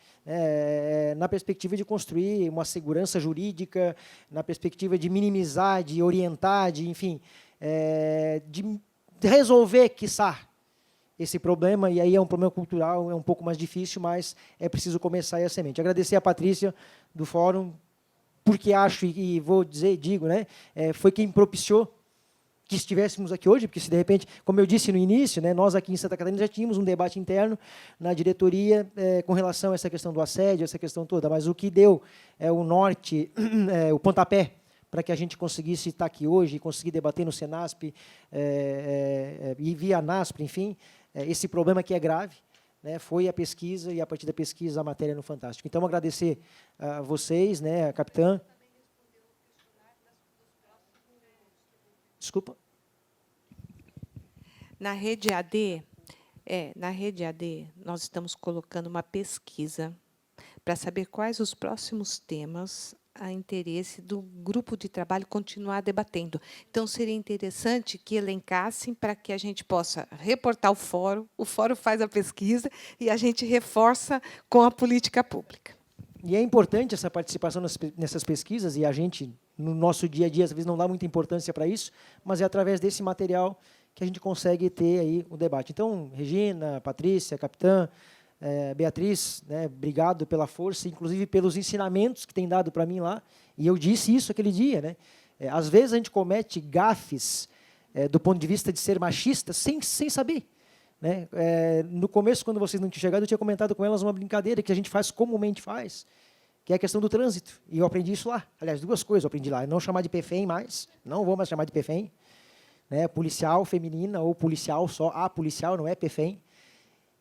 na perspectiva de construir uma segurança jurídica, na perspectiva de minimizar, de orientar, enfim, de resolver, quiçá, esse problema. E aí é um problema cultural, é um pouco mais difícil, mas é preciso começar aí a semente. Agradecer a Patrícia, do Fórum, porque acho, e vou dizer, digo, né, foi quem propiciou que estivéssemos aqui hoje, porque se de repente, como eu disse no início, né, nós aqui em Santa Catarina já tínhamos um debate interno na diretoria com relação a essa questão do assédio, essa questão toda, mas o que deu o norte, o pontapé, para que a gente conseguisse estar aqui hoje, conseguir debater no Senasp e via ANASP, enfim, esse problema que é grave, né, foi a pesquisa, e a partir da pesquisa a matéria no Fantástico. Então, agradecer a vocês, né, a capitã. Desculpa. Na rede AD, nós estamos colocando uma pesquisa para saber quais os próximos temas a interesse do grupo de trabalho continuar debatendo. Então, seria interessante que elencassem para que a gente possa reportar o fórum faz a pesquisa e a gente reforça com a política pública. E é importante essa participação nessas pesquisas, e a gente, no nosso dia a dia, às vezes não dá muita importância para isso, mas é através desse material que a gente consegue ter aí o debate. Então, Regina, Patrícia, capitã, Beatriz, né, obrigado pela força, inclusive pelos ensinamentos que tem dado para mim lá, e eu disse isso aquele dia, né? Às vezes a gente comete gafes do ponto de vista de ser machista sem saber, né? No começo, quando vocês não tinham chegado, eu tinha comentado com elas uma brincadeira que a gente faz comumente faz, que é a questão do trânsito, e eu aprendi isso lá. Aliás, 2 coisas eu aprendi lá: não chamar de PFEM mais, não vou mais chamar de PFEM, né? Policial feminina ou policial só, a policial, não é PFEM.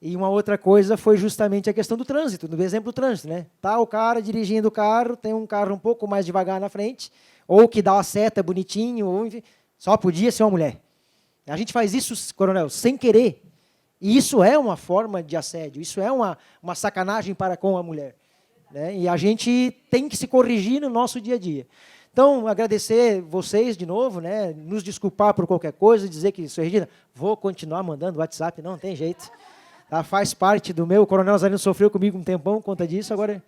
E uma outra coisa foi justamente a questão do trânsito, do exemplo do trânsito, né? Tá o cara dirigindo o carro, tem um carro um pouco mais devagar na frente, ou que dá uma seta bonitinho, ou enfim, só podia ser uma mulher. A gente faz isso, coronel, sem querer. E isso é uma forma de assédio, isso é uma sacanagem para com a mulher, né? E a gente tem que se corrigir no nosso dia a dia. Então, agradecer vocês de novo, né? Nos desculpar por qualquer coisa, dizer que, senhor Regina, vou continuar mandando WhatsApp, não tem jeito. Tá, faz parte do meu. O coronel Nazareno sofreu comigo um tempão por conta disso, agora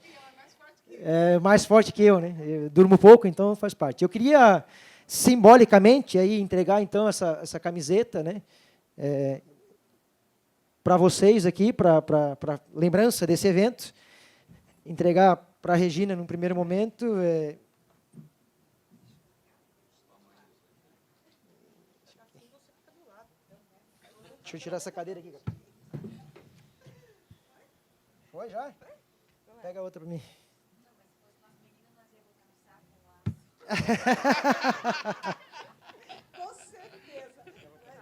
é mais forte que eu, né? Eu durmo pouco, então faz parte. Eu queria, simbolicamente, aí, entregar, então, essa camiseta, né? Para vocês aqui, para lembrança desse evento. Entregar para a Regina, num primeiro momento. Deixa eu tirar essa cadeira aqui, cara. Foi já? Pega a outra para mim. Com certeza.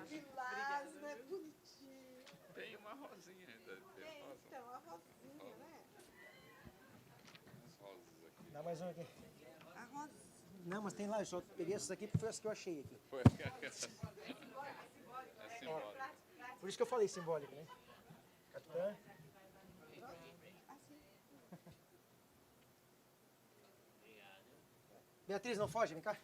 Lilás, né? Bonitinho. Tem uma rosinha ainda. Então, a rosinha, né? Dá mais um aqui. A rosinha. Não, mas tem lá, eu só peguei essas aqui porque foi as que eu achei aqui. Foi. É simbólico. Por isso que eu falei simbólico, né? Capitã. Beatriz, não foge, vem cá.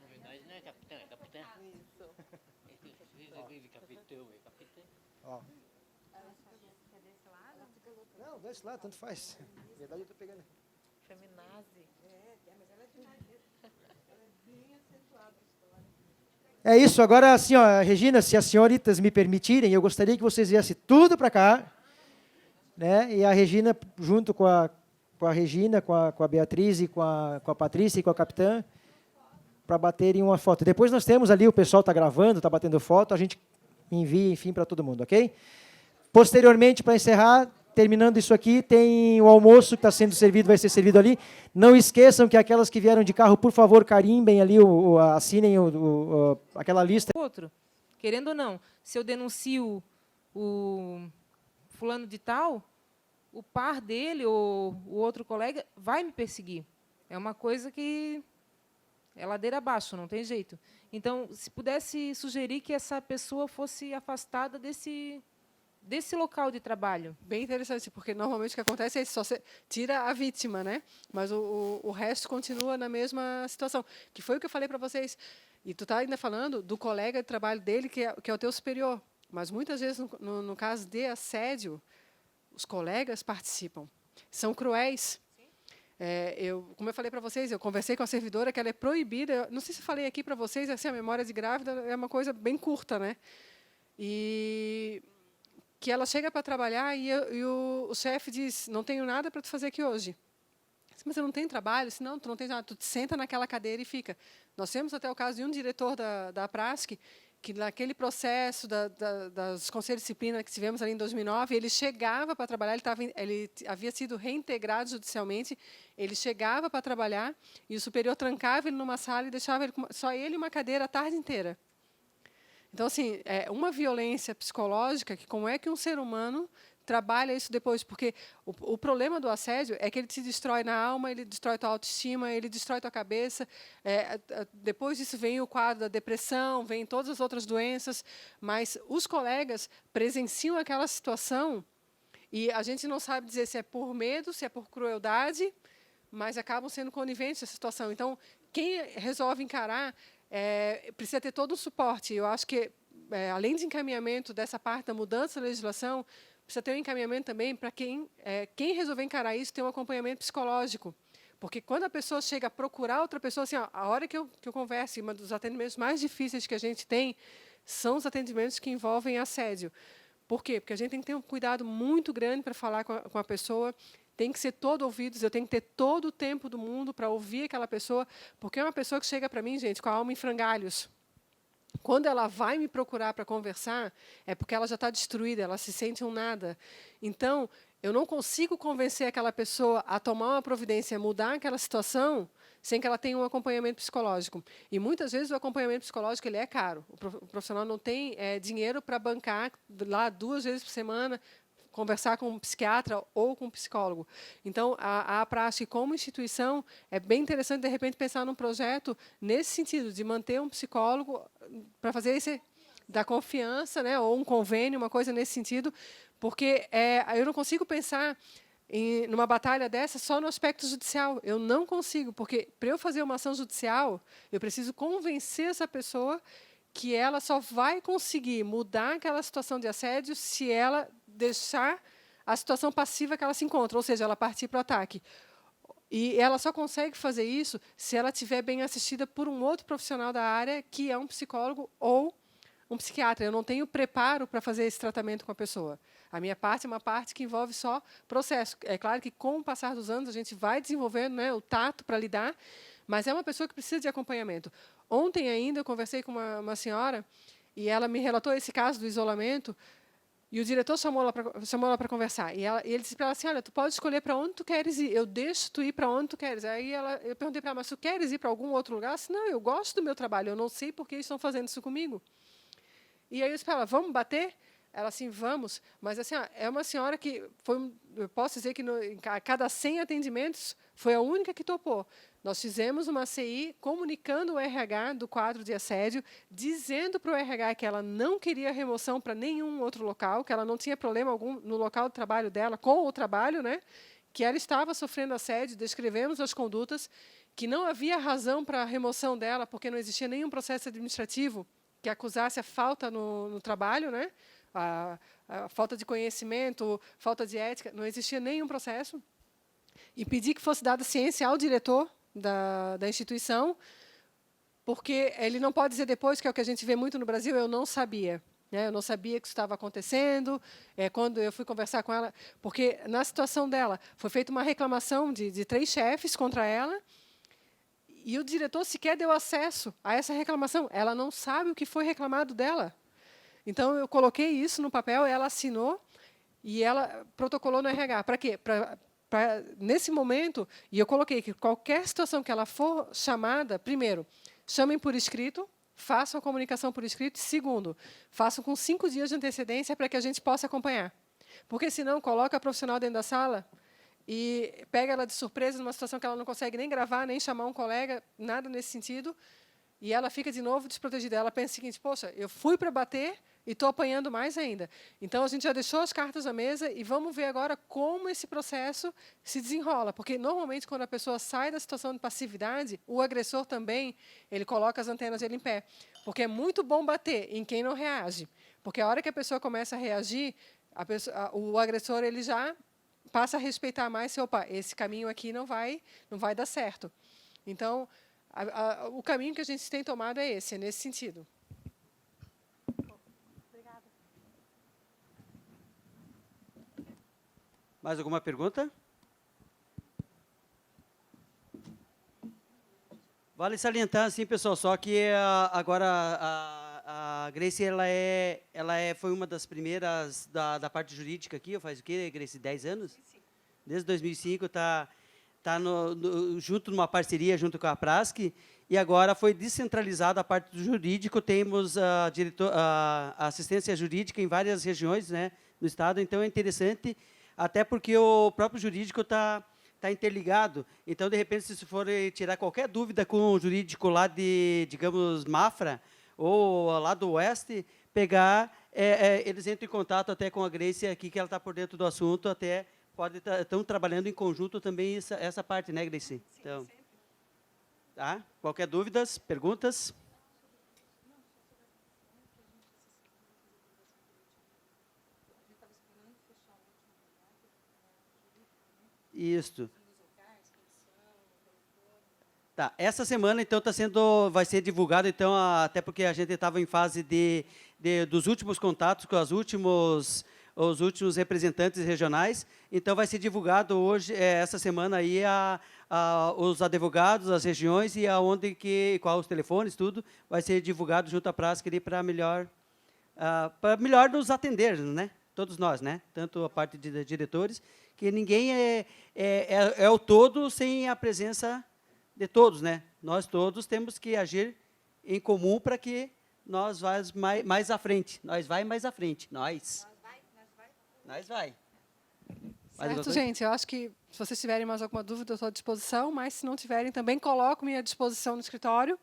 Na verdade não é capitã, é capitã. Isso. Vive capitão, é capitã. Ó. Não, desse lado, tanto faz. Na verdade, eu estou pegando. Feminazi. Mas ela é demais. Ela é bem acentuada a história. É isso. Agora, assim, ó, Regina, se as senhoritas me permitirem, eu gostaria que vocês viessem tudo para cá, né? E a Regina, junto com a Regina, com a Beatriz e com a Patrícia e com a capitã, para baterem uma foto. Depois nós temos ali, o pessoal está gravando, está batendo foto, a gente envia, enfim, para todo mundo, ok? Posteriormente, para encerrar, terminando isso aqui, tem o almoço que está sendo servido, vai ser servido ali. Não esqueçam que aquelas que vieram de carro, por favor, carimbem ali, assinem aquela lista. Outro, querendo ou não, se eu denuncio o fulano de tal, o par dele ou o outro colega vai me perseguir. É uma coisa que é ladeira abaixo, não tem jeito. Então, se pudesse sugerir que essa pessoa fosse afastada desse local de trabalho. Bem interessante, porque normalmente o que acontece é isso, só você tira a vítima, né? Mas o resto continua na mesma situação. Que foi o que eu falei para vocês. E tu está ainda falando do colega de trabalho dele, que é o teu superior. Mas muitas vezes, no caso de assédio, os colegas participam. São cruéis. Como eu falei para vocês, eu conversei com a servidora que ela é proibida. Não sei se eu falei aqui para vocês, assim, a memória de grávida é uma coisa bem curta, né? E que ela chega para trabalhar e o chefe diz, não tenho nada para tu fazer aqui hoje. Mas eu não tenho trabalho? Não, tu não tens nada. Tu te senta naquela cadeira e fica. Nós temos até o caso de um diretor da Prasc, que naquele processo dos conselhos de disciplina que tivemos ali em 2009, ele chegava para trabalhar, ele havia sido reintegrado judicialmente, ele chegava para trabalhar e o superior trancava ele numa sala e deixava só ele e uma cadeira a tarde inteira. Então, assim, é uma violência psicológica que como é que um ser humano trabalha isso depois? Porque o problema do assédio é que ele te destrói na alma, ele destrói tua autoestima, ele destrói tua cabeça. Depois disso vem o quadro da depressão, vem todas as outras doenças, mas os colegas presenciam aquela situação e a gente não sabe dizer se é por medo, se é por crueldade, mas acabam sendo coniventes essa situação. Então, quem resolve encarar precisa ter todo um suporte. Eu acho que, além de encaminhamento dessa parte da mudança da legislação, precisa ter um encaminhamento também para quem resolver encarar isso, ter um acompanhamento psicológico. Porque quando a pessoa chega a procurar outra pessoa, assim, ó, a hora que eu converso, um dos atendimentos mais difíceis que a gente tem são os atendimentos que envolvem assédio. Por quê? Porque a gente tem que ter um cuidado muito grande para falar com a pessoa, tem que ser todo ouvidos, eu tenho que ter todo o tempo do mundo para ouvir aquela pessoa, porque é uma pessoa que chega para mim, gente, com a alma em frangalhos. Quando ela vai me procurar para conversar, é porque ela já está destruída, ela se sente um nada. Então, eu não consigo convencer aquela pessoa a tomar uma providência, a mudar aquela situação, sem que ela tenha um acompanhamento psicológico. E, muitas vezes, o acompanhamento psicológico ele é caro. O profissional não tem dinheiro para bancar lá 2 vezes por semana, conversar com um psiquiatra ou com um psicólogo. Então, a Prasc, como instituição, é bem interessante, de repente, pensar num projeto nesse sentido, de manter um psicólogo para fazer esse da confiança, né, ou um convênio, uma coisa nesse sentido, porque eu não consigo pensar numa batalha dessa só no aspecto judicial. Eu não consigo, porque, para eu fazer uma ação judicial, eu preciso convencer essa pessoa que ela só vai conseguir mudar aquela situação de assédio se ela deixar a situação passiva que ela se encontra, ou seja, ela partir para o ataque. E ela só consegue fazer isso se ela estiver bem assistida por um outro profissional da área, que é um psicólogo ou um psiquiatra. Eu não tenho preparo para fazer esse tratamento com a pessoa. A minha parte é uma parte que envolve só processo. É claro que, com o passar dos anos, a gente vai desenvolvendo, né, o tato para lidar, mas é uma pessoa que precisa de acompanhamento. Ontem ainda eu conversei com uma senhora e ela me relatou esse caso do isolamento e o diretor chamou ela para conversar. E ele disse para ela assim, olha, tu pode escolher para onde tu queres ir, eu deixo tu ir para onde tu queres. Aí eu perguntei para ela, mas tu queres ir para algum outro lugar? Ela disse, não, eu gosto do meu trabalho, eu não sei por que eles estão fazendo isso comigo. E aí eu disse para ela, vamos bater? Ela assim, vamos. Mas assim, é uma senhora que, eu posso dizer que a cada 100 atendimentos, foi a única que topou. Nós fizemos uma CI comunicando o RH do quadro de assédio, dizendo para o RH que ela não queria remoção para nenhum outro local, que ela não tinha problema algum no local de trabalho dela, com o trabalho, né? Que ela estava sofrendo assédio, descrevemos as condutas, que não havia razão para a remoção dela, porque não existia nenhum processo administrativo que acusasse a falta no trabalho, né? A falta de conhecimento, falta de ética, não existia nenhum processo. E pedi que fosse dada ciência ao diretor da instituição, porque ele não pode dizer depois, que é o que a gente vê muito no Brasil, eu não sabia. Eu não sabia que isso estava acontecendo. Quando eu fui conversar com ela, porque na situação dela foi feita uma reclamação de 3 chefes contra ela, e o diretor sequer deu acesso a essa reclamação. Ela não sabe o que foi reclamado dela. Então, eu coloquei isso no papel, ela assinou e ela protocolou no RH. Para quê? Nesse momento, e eu coloquei que qualquer situação que ela for chamada, primeiro, chamem por escrito, façam a comunicação por escrito. Segundo, façam com 5 dias de antecedência para que a gente possa acompanhar. Porque, senão, coloca a profissional dentro da sala e pega ela de surpresa numa situação que ela não consegue nem gravar, nem chamar um colega, nada nesse sentido, e ela fica, de novo, desprotegida. Ela pensa o seguinte, poxa, eu fui para bater e estou apanhando mais ainda. Então, a gente já deixou as cartas na mesa e vamos ver agora como esse processo se desenrola. Porque, normalmente, quando a pessoa sai da situação de passividade, o agressor também ele coloca as antenas dele em pé. Porque é muito bom bater em quem não reage. Porque a hora que a pessoa começa a reagir, o agressor ele já passa a respeitar mais, opa, esse caminho aqui não vai dar certo. Então, o caminho que a gente tem tomado é esse, nesse sentido. Obrigada. Mais alguma pergunta? Vale salientar, sim, pessoal, só que agora a Grace foi uma das primeiras da parte jurídica aqui, faz o quê, Grace? 10 anos? Desde 2005 está junto numa parceria junto com a Prasc, e agora foi descentralizada a parte do jurídico, temos a assistência jurídica em várias regiões, né, no estado, então é interessante, até porque o próprio jurídico está interligado. Então, de repente, se for tirar qualquer dúvida com o jurídico lá de, digamos, Mafra, ou lá do Oeste, pegar, eles entram em contato até com a Grace aqui, que ela está por dentro do assunto, até estão trabalhando em conjunto também essa parte, né, Grace? Então, tá? Qualquer dúvidas, perguntas? Isso. Tá. Essa semana, então, vai ser divulgado, então, até porque a gente estava em fase dos últimos contatos com os últimos representantes regionais. Então, vai ser divulgado hoje, essa semana, aí, os advogados, as regiões e qual os telefones, tudo, vai ser divulgado junto à Prasc para melhor nos atender, né? Todos nós, né? Tanto a parte de diretores, que ninguém é o todo sem a presença de todos, né? Nós todos temos que agir em comum para que nós vá mais à frente. Nós vai mais à frente. Nós vai. Certo, gente. Eu acho que, se vocês tiverem mais alguma dúvida, eu estou à disposição, mas, se não tiverem, também coloco-me à disposição no escritório.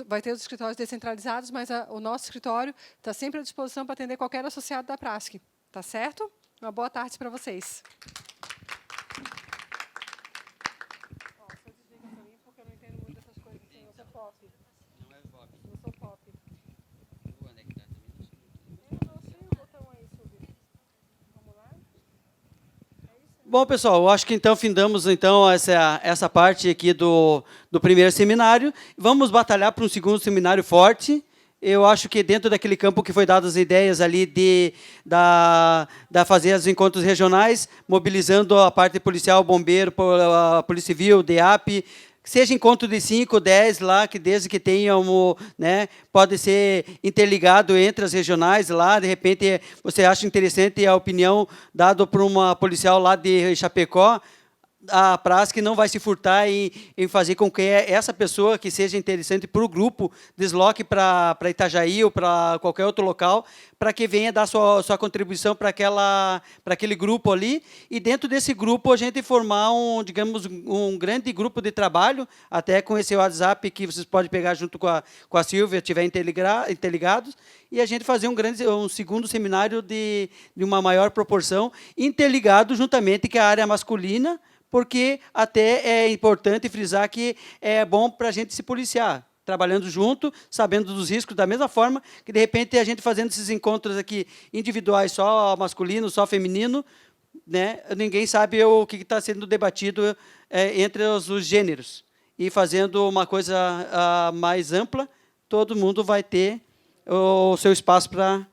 Vai ter os escritórios descentralizados, mas o nosso escritório está sempre à disposição para atender qualquer associado da Prasc. Tá certo? Uma boa tarde para vocês. Bom, pessoal, eu acho que então findamos então essa parte aqui do primeiro seminário. Vamos batalhar para um segundo seminário forte. Eu acho que dentro daquele campo que foi dado as ideias ali da fazer os encontros regionais, mobilizando a parte policial, bombeiro, a Polícia Civil, DEAP, seja encontro de 5, 10 lá, que desde que tenham, né, pode ser interligado entre as regionais lá, de repente você acha interessante a opinião dada por uma policial lá de Chapecó, a Prasc não vai se furtar em fazer com que essa pessoa que seja interessante para o grupo desloque para Itajaí ou para qualquer outro local, para que venha dar sua contribuição para aquele grupo ali, e dentro desse grupo a gente formar digamos, um grande grupo de trabalho, até com esse WhatsApp que vocês podem pegar junto com a Silvia, estiver interligados, e a gente fazer um segundo seminário de uma maior proporção, interligado juntamente com a área masculina, porque até é importante frisar que é bom para a gente se policiar, trabalhando junto, sabendo dos riscos, da mesma forma que, de repente, a gente fazendo esses encontros aqui individuais, só masculino, só feminino, né, ninguém sabe o que está sendo debatido entre os gêneros. e fazendo uma coisa mais ampla, todo mundo vai ter o seu espaço para...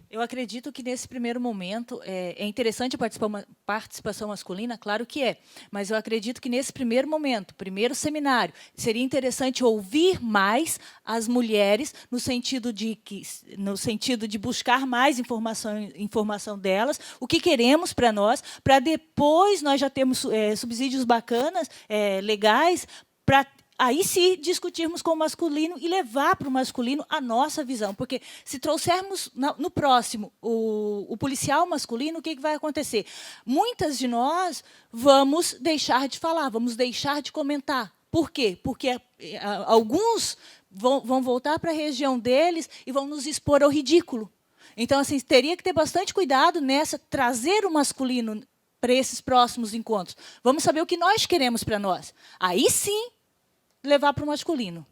Eu acredito que, nesse primeiro momento, é interessante a participação masculina, claro que é, mas eu acredito que, nesse primeiro momento, primeiro seminário, seria interessante ouvir mais as mulheres, no sentido de buscar mais informação delas, o que queremos para nós, para depois nós já termos subsídios bacanas, legais, para aí sim discutirmos com o masculino e levar para o masculino a nossa visão. Porque se trouxermos no próximo o policial masculino, o que vai acontecer? Muitas de nós vamos deixar de falar, vamos deixar de comentar. Por quê? Porque alguns vão voltar para a região deles e vão nos expor ao ridículo. Então, assim, teria que ter bastante cuidado nessa, trazer o masculino para esses próximos encontros. Vamos saber o que nós queremos para nós. Aí sim, levar para o masculino.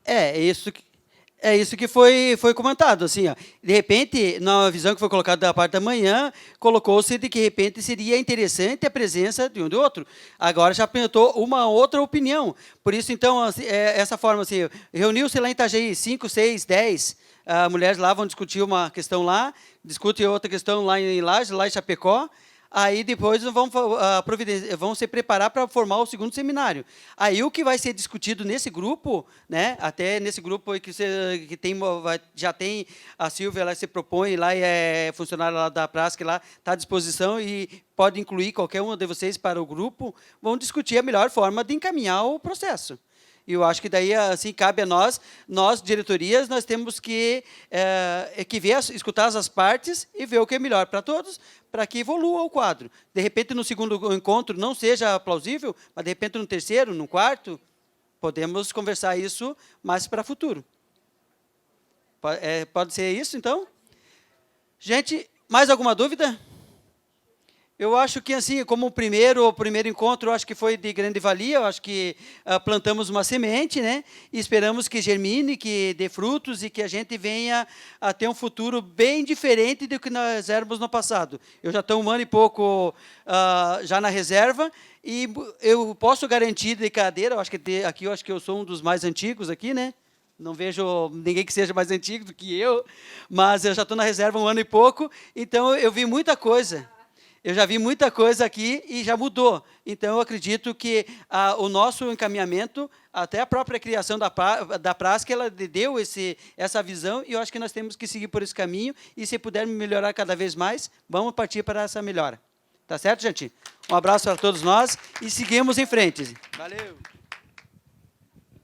É isso que foi comentado. Assim, ó. De repente, na visão que foi colocada da parte da manhã, colocou-se de que, de repente, seria interessante a presença de um e do outro. Agora já apresentou uma outra opinião. Por isso, então, assim, essa forma, assim, reuniu-se lá em Itajaí 5, 6, 10 mulheres lá, vão discutir uma questão lá, discutem outra questão lá em Lages, lá em Chapecó. Aí depois vão se preparar para formar o segundo seminário. Aí o que vai ser discutido nesse grupo, né, até nesse grupo que tem, já tem a Silvia, ela se propõe lá e é funcionária lá da Prasc, lá está à disposição e pode incluir qualquer um de vocês para o grupo, vão discutir a melhor forma de encaminhar o processo. E eu acho que daí, assim, cabe a nós diretorias, nós temos que ver, escutar as partes e ver o que é melhor para todos, para que evolua o quadro. De repente, no segundo encontro não seja plausível, mas de repente no terceiro, no quarto, podemos conversar isso mais para o futuro. Pode ser isso, então? Gente, mais alguma dúvida? Eu acho que, assim, como o primeiro encontro, eu acho que foi de grande valia, eu acho que plantamos uma semente, né? E esperamos que germine, que dê frutos e que a gente venha a ter um futuro bem diferente do que nós éramos no passado. Eu já estou 1 ano e pouco já na reserva e eu posso garantir de cadeira, eu acho que eu sou um dos mais antigos aqui, né? Não vejo ninguém que seja mais antigo do que eu, mas eu já estou na reserva 1 ano e pouco, então eu vi muita coisa. Eu já vi muita coisa aqui e já mudou. Então, eu acredito que o nosso encaminhamento, até a própria criação da Prasc, ela deu essa visão, e eu acho que nós temos que seguir por esse caminho, e se pudermos melhorar cada vez mais, vamos partir para essa melhora. Tá certo, gente? Um abraço para todos nós e seguimos em frente. Valeu!